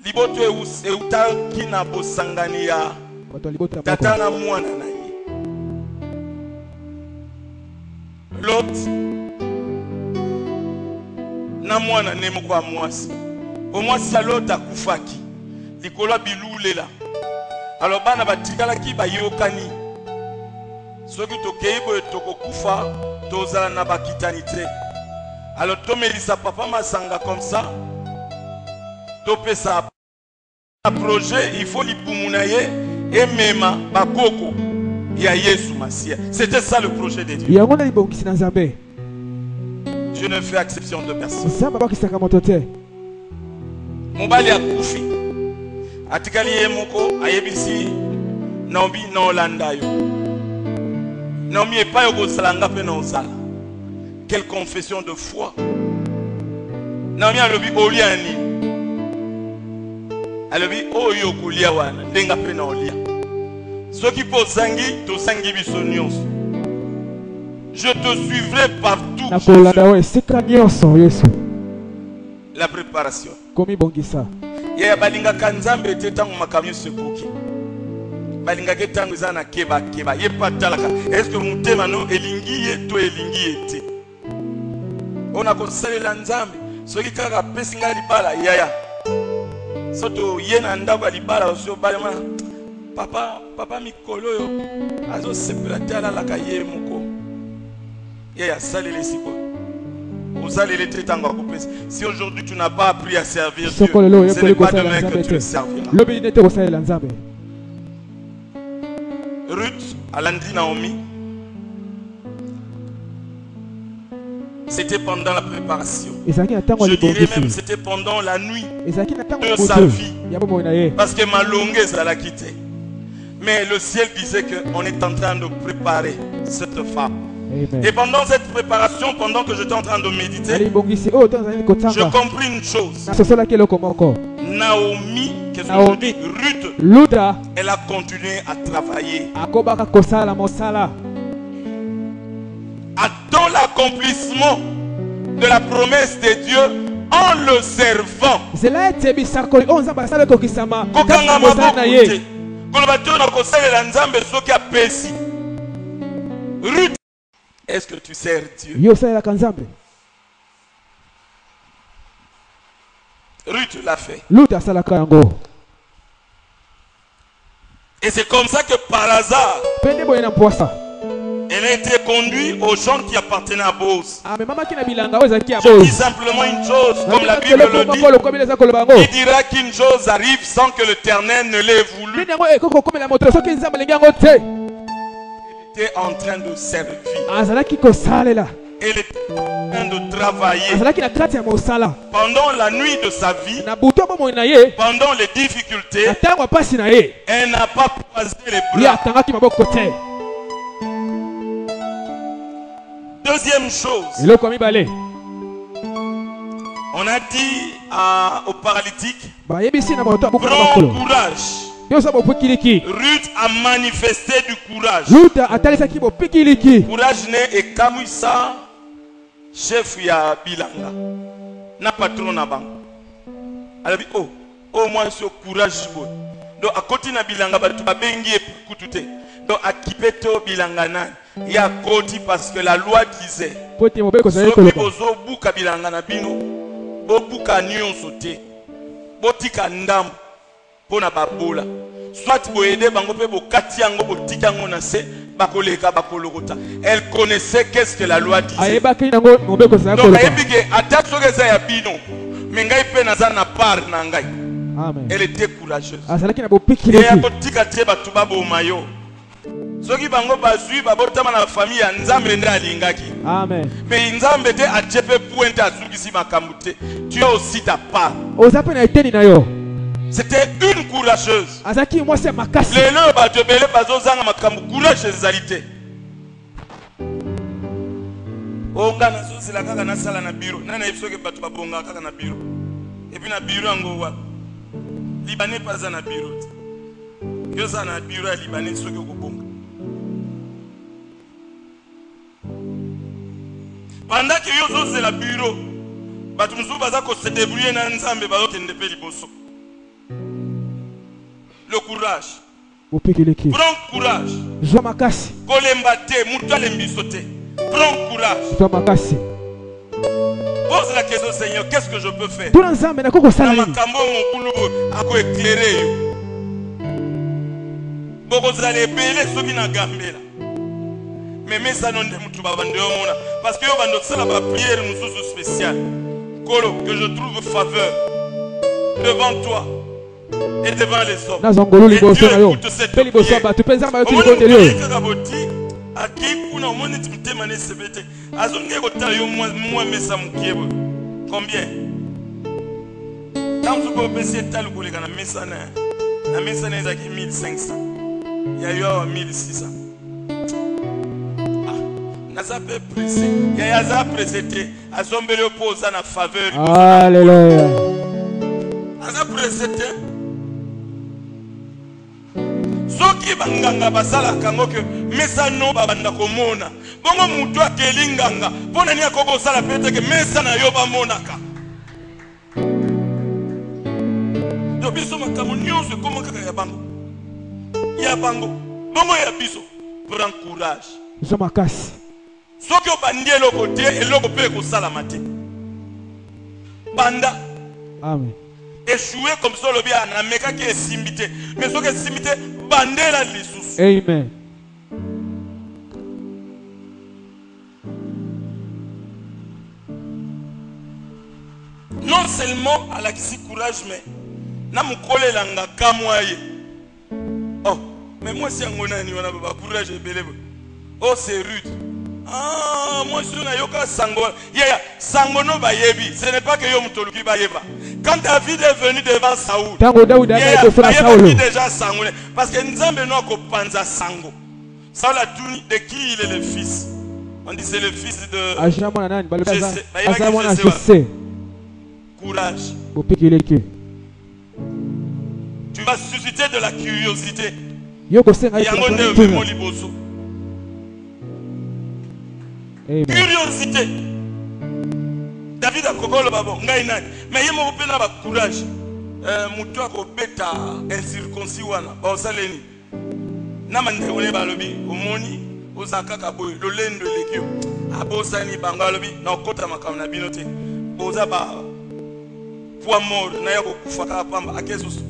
Speaker 4: Liboto eutaki na bosangani ya tata na mwana na ye. Lot na mwana ne mukwa mwasi. Au moins si Lot akufaki. Likolo bilulela. Alors bana batikala ki bayokani. Soki tokeibo tokokufa tozala na bakitani te. Alors tomelisa papa masanga comme ça. topé ça un projet, il faut l'ibumunaye et même bakoko ya Yesu Masia. C'était ça le projet de Dieu. Je ne fais exception de personne. Mobali akufi atikali ye moko ayebisi naobi na Olanda yo naomi epa yo kosalanga pe na osala. Quelle confession de foi. Naomi alobi oliani alobi oyo kolia wana ndenga pe na olia soki po sangi to sangi biso nyonso. Je te suivrai partout. La préparation. Il y a balinga kanzambe tetango makamyo sekoki. Balinga ketango zana keba keba. Yepa talaka. Est-ce que mutema no elingi yeto elingi ete? On a conseillé l'anzambe. Soki kaka pesinga libala yaya. Soto yena ndaba libala osio balema. Papa mikolo yo. Azo seplatala la kaye moko. Yaya sali les siko. Si aujourd'hui tu n'as pas appris à servir Dieu, ce n'est pas demain que tu le serviras. Ruth, Alandi Naomi, c'était pendant la préparation. Je dirais même c'était pendant la nuit de sa vie. Parce que ma longueur, ça l'a quitté. Mais le ciel disait qu'on est en train de préparer cette femme. Amen. Et pendant cette préparation, pendant que j'étais en train de méditer, je compris une chose. Naomi, Ruth, elle a continué à travailler. Attends l'accomplissement de la promesse de Dieu en le servant. Ruth, est-ce que tu sers Dieu? Ruth l'a fait. Et c'est comme ça que par hasard, elle a été conduite aux gens qui appartenaient à Boaz. Je dis simplement une chose, comme la Bible le dit. Il dira qu'une chose arrive sans que l'Éternel ne l'ait voulu. Elle était en train de servir. Elle était en train de travailler. Pendant la nuit de sa vie, pendant les difficultés, elle n'a pas croisé les bras. Deuxième chose, on a dit au paralytique, prends courage. Ruth a manifesté du courage. Courage n'est et Kamouissa, chef ya Bilanga, na patron na banque. Elle a dit moi je suis courage. Donc à côté na Bilanga, tu vas bengi et coutouté. Donc à Kipeto Bilanga nan, il y a côté parce que la loi disait. Soki bozo buka Bilanga na bino, bo buka nyon sauté, botika ndam. Pona babola soit boede bango pe bokati yango botika yango na se bakoleka bakolokota. Elle connaissait qu'est-ce que la loi disait. Donc ayebike attaque soki ya bino mais ngai pe naza na part na ngai. Elle était courageuse. Et akotika te batu baboma yo soki bango bazui babotama na famille ya Nzambe nde alingaki. Mais Nzambe te achepe pointe azukisi makambo te. Tu as aussi ta part. C'était une courageuse. Les leurs badjobele bazozanga makambo courageuse alité. Onga na sosi la kaka na sala na bureau. Nana yipsoke batu babonga kaka na bureau. Et puis na bureau ngo wa. Libanais pas na bureau. Yo za na bureau libanais soki ko bonga. Pendant que yo zo la bureau, batu musu baza ko se débrouiller na Nzambe bazo kende pe liboso. Le courage. Prends courage. Prends courage. Pose la question, Seigneur, qu'est-ce que je peux faire? Parce que que je trouve faveur. devant toi et devant les hommes.
Speaker 2: Et Dieu écoute cette prière. Combien? Quand vous pouvez essayer de le couler, la messe est 1500. Il y a eu 1600. Il y a un précédé. À son bel opposé en faveur. Alléluia.
Speaker 4: À sa précédé. Soki banganga basala kango que mesa no babanda komona. Bongo mutu akelinganga. Pona ni akoko sala pete que mesa na yo bamonaka. Do biso makamu nyonso comme kaka ya bango. Ya bango. Bongo ya biso. Prends courage.
Speaker 2: Nous sommes à casse.
Speaker 4: Soki obandie eloko te eloko pe kosalama te. Banda.
Speaker 2: Amen.
Speaker 4: Échouer comme ça le bien na meka ki esimbité. Mais soki esimbité bandela lisusu.
Speaker 2: Amen.
Speaker 4: Non seulement à la courage mais na mukole langa kamwaye. Oh, mais moi c'est ngona ni wana ba courage ebele. Oh c'est rude. Ah, moi je suis un sango. Sango no bayebi. Ce n'est pas que yo mutoluki bayeba. Quand David est venu devant Saoul, il déjà sango. Parce que Nzambe no ko panza sango. Saoul a dit de qui il est le fils. On dit c'est le fils de Jessé. Courage. Tu vas susciter de la curiosité. Curiosité. David a kokolo babo ngai nani mais yemo kopena ba courage mutu akobeta incirconcis wana ba osaleni na mande ole balobi omoni ozakaka boy lolendo lekio abosani bangalobi na okota makam na binote boza ba poids mort na yako kufaka pamba akesusu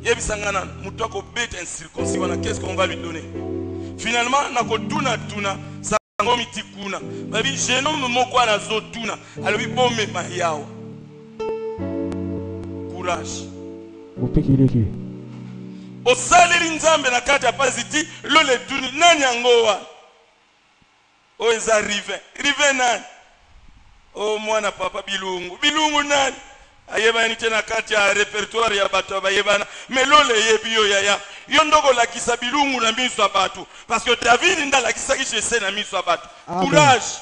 Speaker 4: yebisangana mutu akobeta incirconcis wana qu'est-ce qu'on va lui donner finalement na kotuna tuna Tikuna. Babi, je nomme mon quoi na zotuna. Alors, il bon me mahiao. Courage. Au saleri nzambe na kati ya pasiti, lo le tuni nani angoa. O eza rive. Rive nani? O mwana papa bilungu. Bilungu nani? Ayeba ni tena kati ya repertoire ya bato bayebana. Mais lo le yebiyo yaya. Yondoko la kisa bilungu na miso abatu. Parce que David nda la kisa ki Jessé na miso abatu. Courage.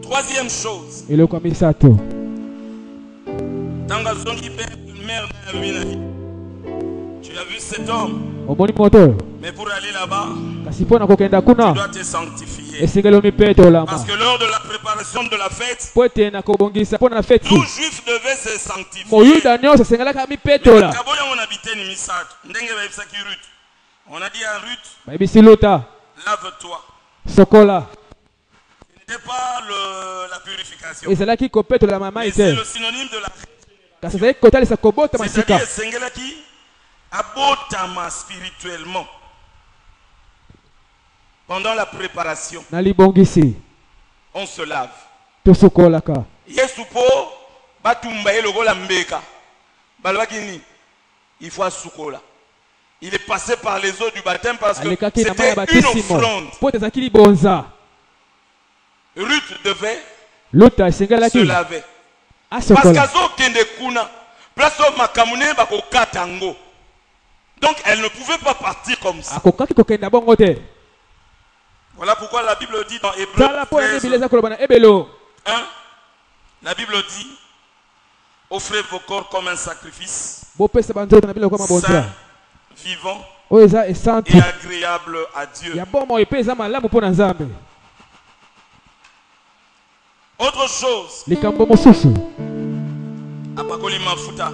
Speaker 4: Troisième chose.
Speaker 2: Et le commissato.
Speaker 4: Tanga zongi pe mère na lui. Tu as vu cet homme? Mais pour aller là-bas, tu dois te sanctifier. Parce que lors de la préparation de la fête, tout juif devait se sanctifier. On a dit à Ruth, lave-toi. Ce n'était pas la purification. C'est le synonyme de la fête. C'est-à-dire abotama spirituellement pendant la préparation. On se lave. Yesupo batumba elogola mbeka. Balwakini il faut sukola. Il est passé par les eaux du baptême parce que c'était une offrande. Ruth devait se laver. Parce qu'azo kende kuna place makamune bako katango. Donc elle ne pouvait pas partir comme ça. Voilà pourquoi la Bible dit dans Hébreux 13, 1, la Bible dit offrez vos corps comme un sacrifice saint, vivant et agréable à Dieu. Autre chose, apakoli mafuta,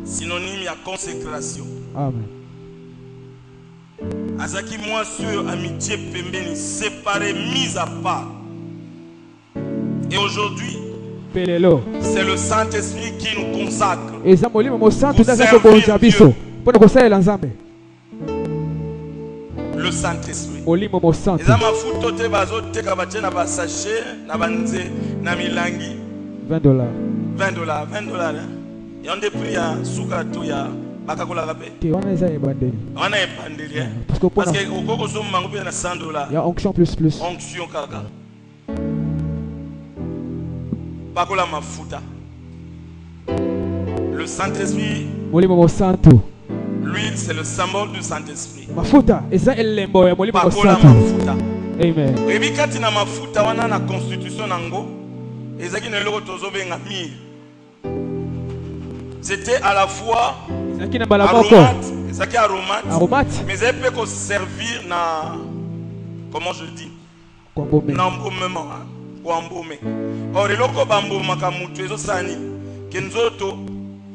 Speaker 4: synonyme à consécration.
Speaker 2: Amen.
Speaker 4: Azaki moi sur amitié pembeni, séparé, mis à part. Et aujourd'hui, c'est le Saint-Esprit qui nous consacre.
Speaker 2: le Saint-Esprit. Eza mafuta te bazo teka bache na ba sachet na banze na milangi.
Speaker 1: $20.
Speaker 2: $20. Yonde prix ya suka to ya bakakola kape.
Speaker 1: Ti wana eza ebandeli.
Speaker 2: Wana ebandeli. Parce que okoko so mango pe na $100.
Speaker 1: Ya onction plus.
Speaker 2: Onction kaka. Bakola mafuta. Le Saint-Esprit.
Speaker 1: Molimo Santo.
Speaker 2: L'huile, c'est le symbole du Saint-Esprit.
Speaker 1: Mafuta, eza elembo ya molimo
Speaker 2: Santo.
Speaker 1: Amen.
Speaker 2: Rebi kati na mafuta wana na constitution nango, ezaki na loko tozo benga mire. C'était à la fois aromate, mais elle peut servir na, comment je dis, n'embaumement, ou embaumer. Or le loko bamboma kamutu ezo sani, kenzoto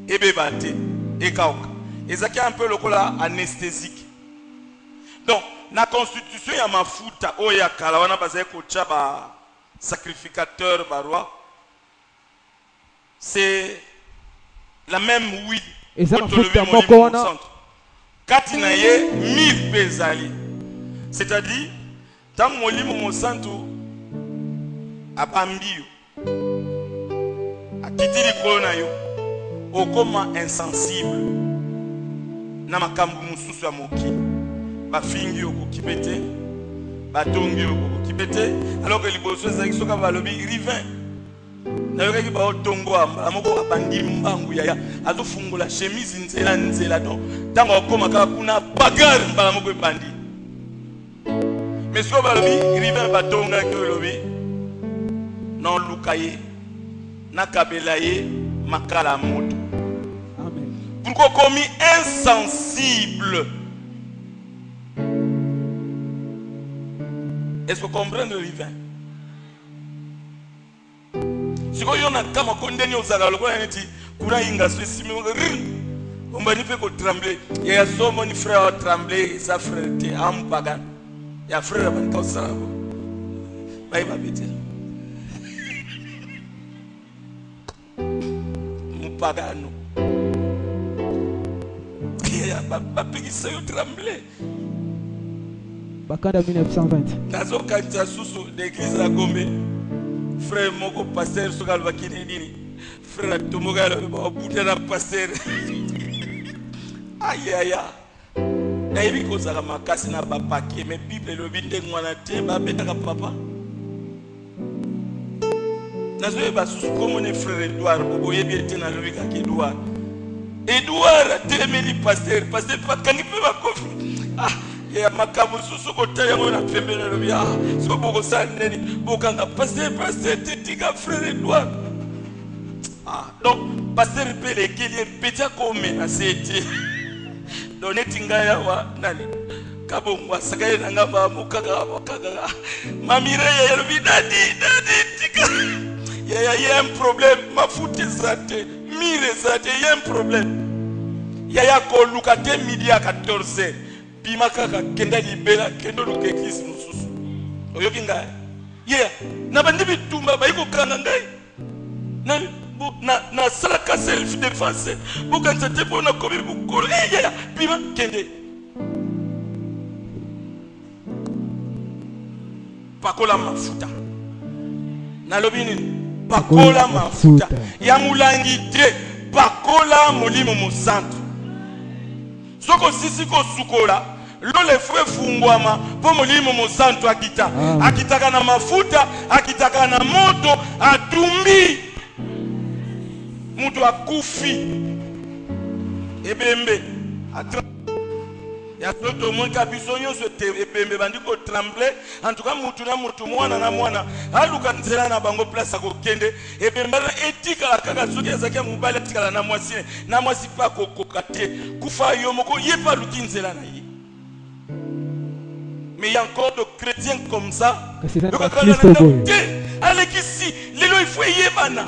Speaker 2: ebebate ekauka. Ezaki un peu lokola anesthésique. Donc, la constitution ya mafuta oya kala wana bazai kocha ba sacrificateur ba roi. C'est la même huile. Katina ye mille bezali. C'est-à-dire, tant molimo mosanto abambio. Akitiri kolona yo. Okoma insensible. Na makambu mususu ya moki ba fingi okokipete ba tongi okokipete alors que liboso ezaki soka balobi rivin na yoka ba otongo amba moko abandi mbangu yaya azofungola chemise nzela donc tango okoma kaka kuna bagarre mbala moko ebandi mais so balobi rivin ba tonga ke lobi non lukaye na kabela ye makala moto. Pourquoi commis insensible? Est-ce que vous comprenez le vin? Si vous avez un kama kondeni osaka loko ya neti kuna inga so simi on va dire que trembler. Il y a so mon frère trembler sa frère te ampagan. Il y a frère ban kausa. Bye bye. Mupagano. Bapekisa yo tremblé.
Speaker 1: Bakanda 1920.
Speaker 2: Nazo kanja susu d'église la Gombe. Frère moko pasteur sokal bakini nini. Frère tomoga le ba bouter na pasteur. Aïe aïe aïe. Na ibi ko saka makasi na papa ki mais Bible le binde ngwana te ba betaka papa. Nazo ba susu comme ne frère Edouard boye bien te na lobika ki Edouard. Edouard telemeli pasteur pas kangi pe ba kofi ah ya makamu susu ko taya ngona pembe na lobia so boko saneni bokanga pasteur tetika frère Edouard ah donc pasteur pe le kili petia ko menacer ti donné tingaya wa nani kabongwa sakaye nanga ba mukaka mamire ya lobi dadi tika il y a un problème ma foute zate mire zate il y a un problème yaya ko lukate midi à 14h bima kaka kenda libela kendo luka église mususu oyoki ngai yeah na bandi bitumba bayiko kanga ngai na salaka self défense bukanza te pona kobi bukolo yeah bima kende pakola mafuta na lobini pakola mafuta ya mulangi te pakola molimo mosantu soko sisi ko sukola lo le fwe fungwama po molimo mosantu akita akitaka na mafuta akitaka na moto atumbi mutu akufi ebembe ya soto monka bisonyo se ebembe bandiko trembler en tout cas mutu na mutu mwana na mwana aluka nzela na bango place ko kende ebembe etika la kaka soki ezaki mubale etika na mwasi pa kokokate kufa yo moko yepa luki nzela na ye. Mais il y a encore de chrétiens comme ça. Allez ici, lelo il faut yebana.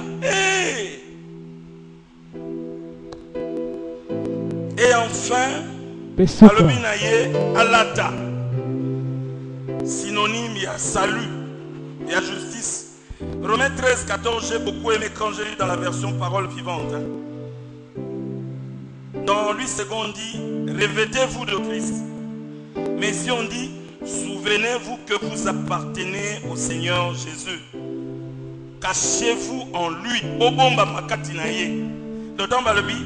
Speaker 2: Et enfin alobinaye alata, synonyme il y a salut, il y a justice. Romains 13, 14, j'ai beaucoup aimé quand j'ai lu dans la version parole vivante. Dans lui, second dit, revêtez-vous de Christ. Mais si on dit, souvenez-vous que vous appartenez au Seigneur Jésus. Cachez-vous en lui. Obomba makatinaye. D'autant balobi,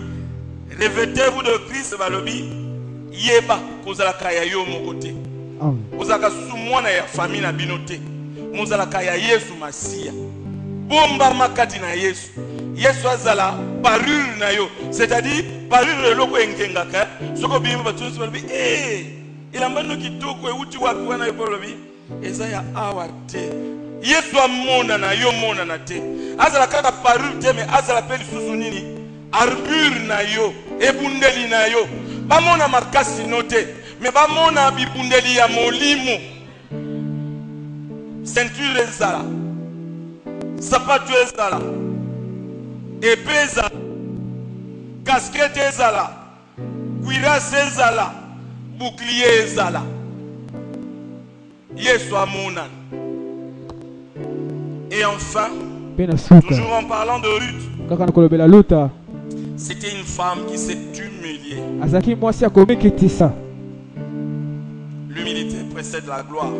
Speaker 2: revêtez-vous de Christ balobi. Yeba kozalaka ya yo mon côté. Kozalaka sumwana ya famille na binote. Mozalaka ya Yesu Masia. Bomba makatina Yesu. Yesu azala parure na yo. C'est-à-dire parure loko engengaka. Soko bimba batusi balobi il ambano kitoko euti wapi wana yo balobi. Eza ya awate. Yesu amona na yo mona na te. Azala kaka parure te me azala peli susu nini? Armure na yo, ebundeli na yo. Bamona makasi note, me bamona bibundeli ya molimo. Ceinture ezala. Sapato ezala. Épée ezala. Casquette ezala. Cuirasse ezala. Bouclier ezala. Yesu amona. Et enfin, toujours en parlant de Ruth, c'était une femme qui s'est humiliée. L'humilité précède la gloire.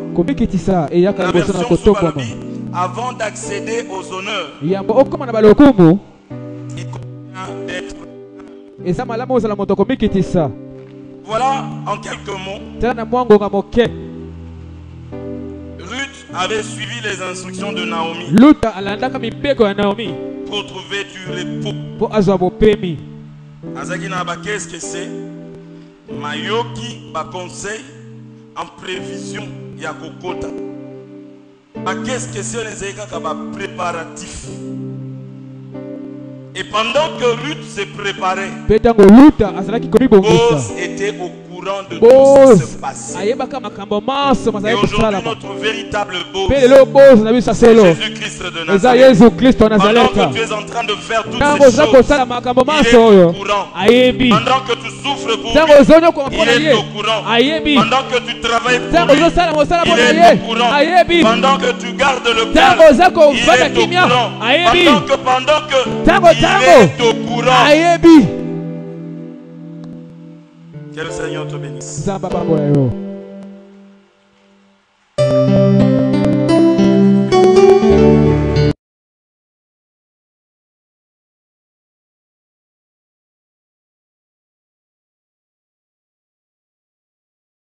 Speaker 2: La version Soubalobi, avant d'accéder aux honneurs, il convient d'être. Voilà en quelques mots. Ruth avait suivi les instructions de Naomi pour trouver du repos. Qu'est-ce que c'est? Mayoki ba conseil en prévision ya kokota. Qu'est-ce que c'est les préparatifs? Et pendant que Ruth se préparait, Boaz était au courant de tout ce qui se passait. Et aujourd'hui, notre véritable Boaz, c'est Jésus-Christ de Nazareth. Pendant que tu es en train de faire toutes ces choses, il est au courant. Pendant que tu souffres pour lui, il est au courant. Pendant que tu travailles pour lui, il est au courant. Pendant que tu gardes le calme, il est au courant. Pendant que il est au courant. Que le Seigneur te bénisse.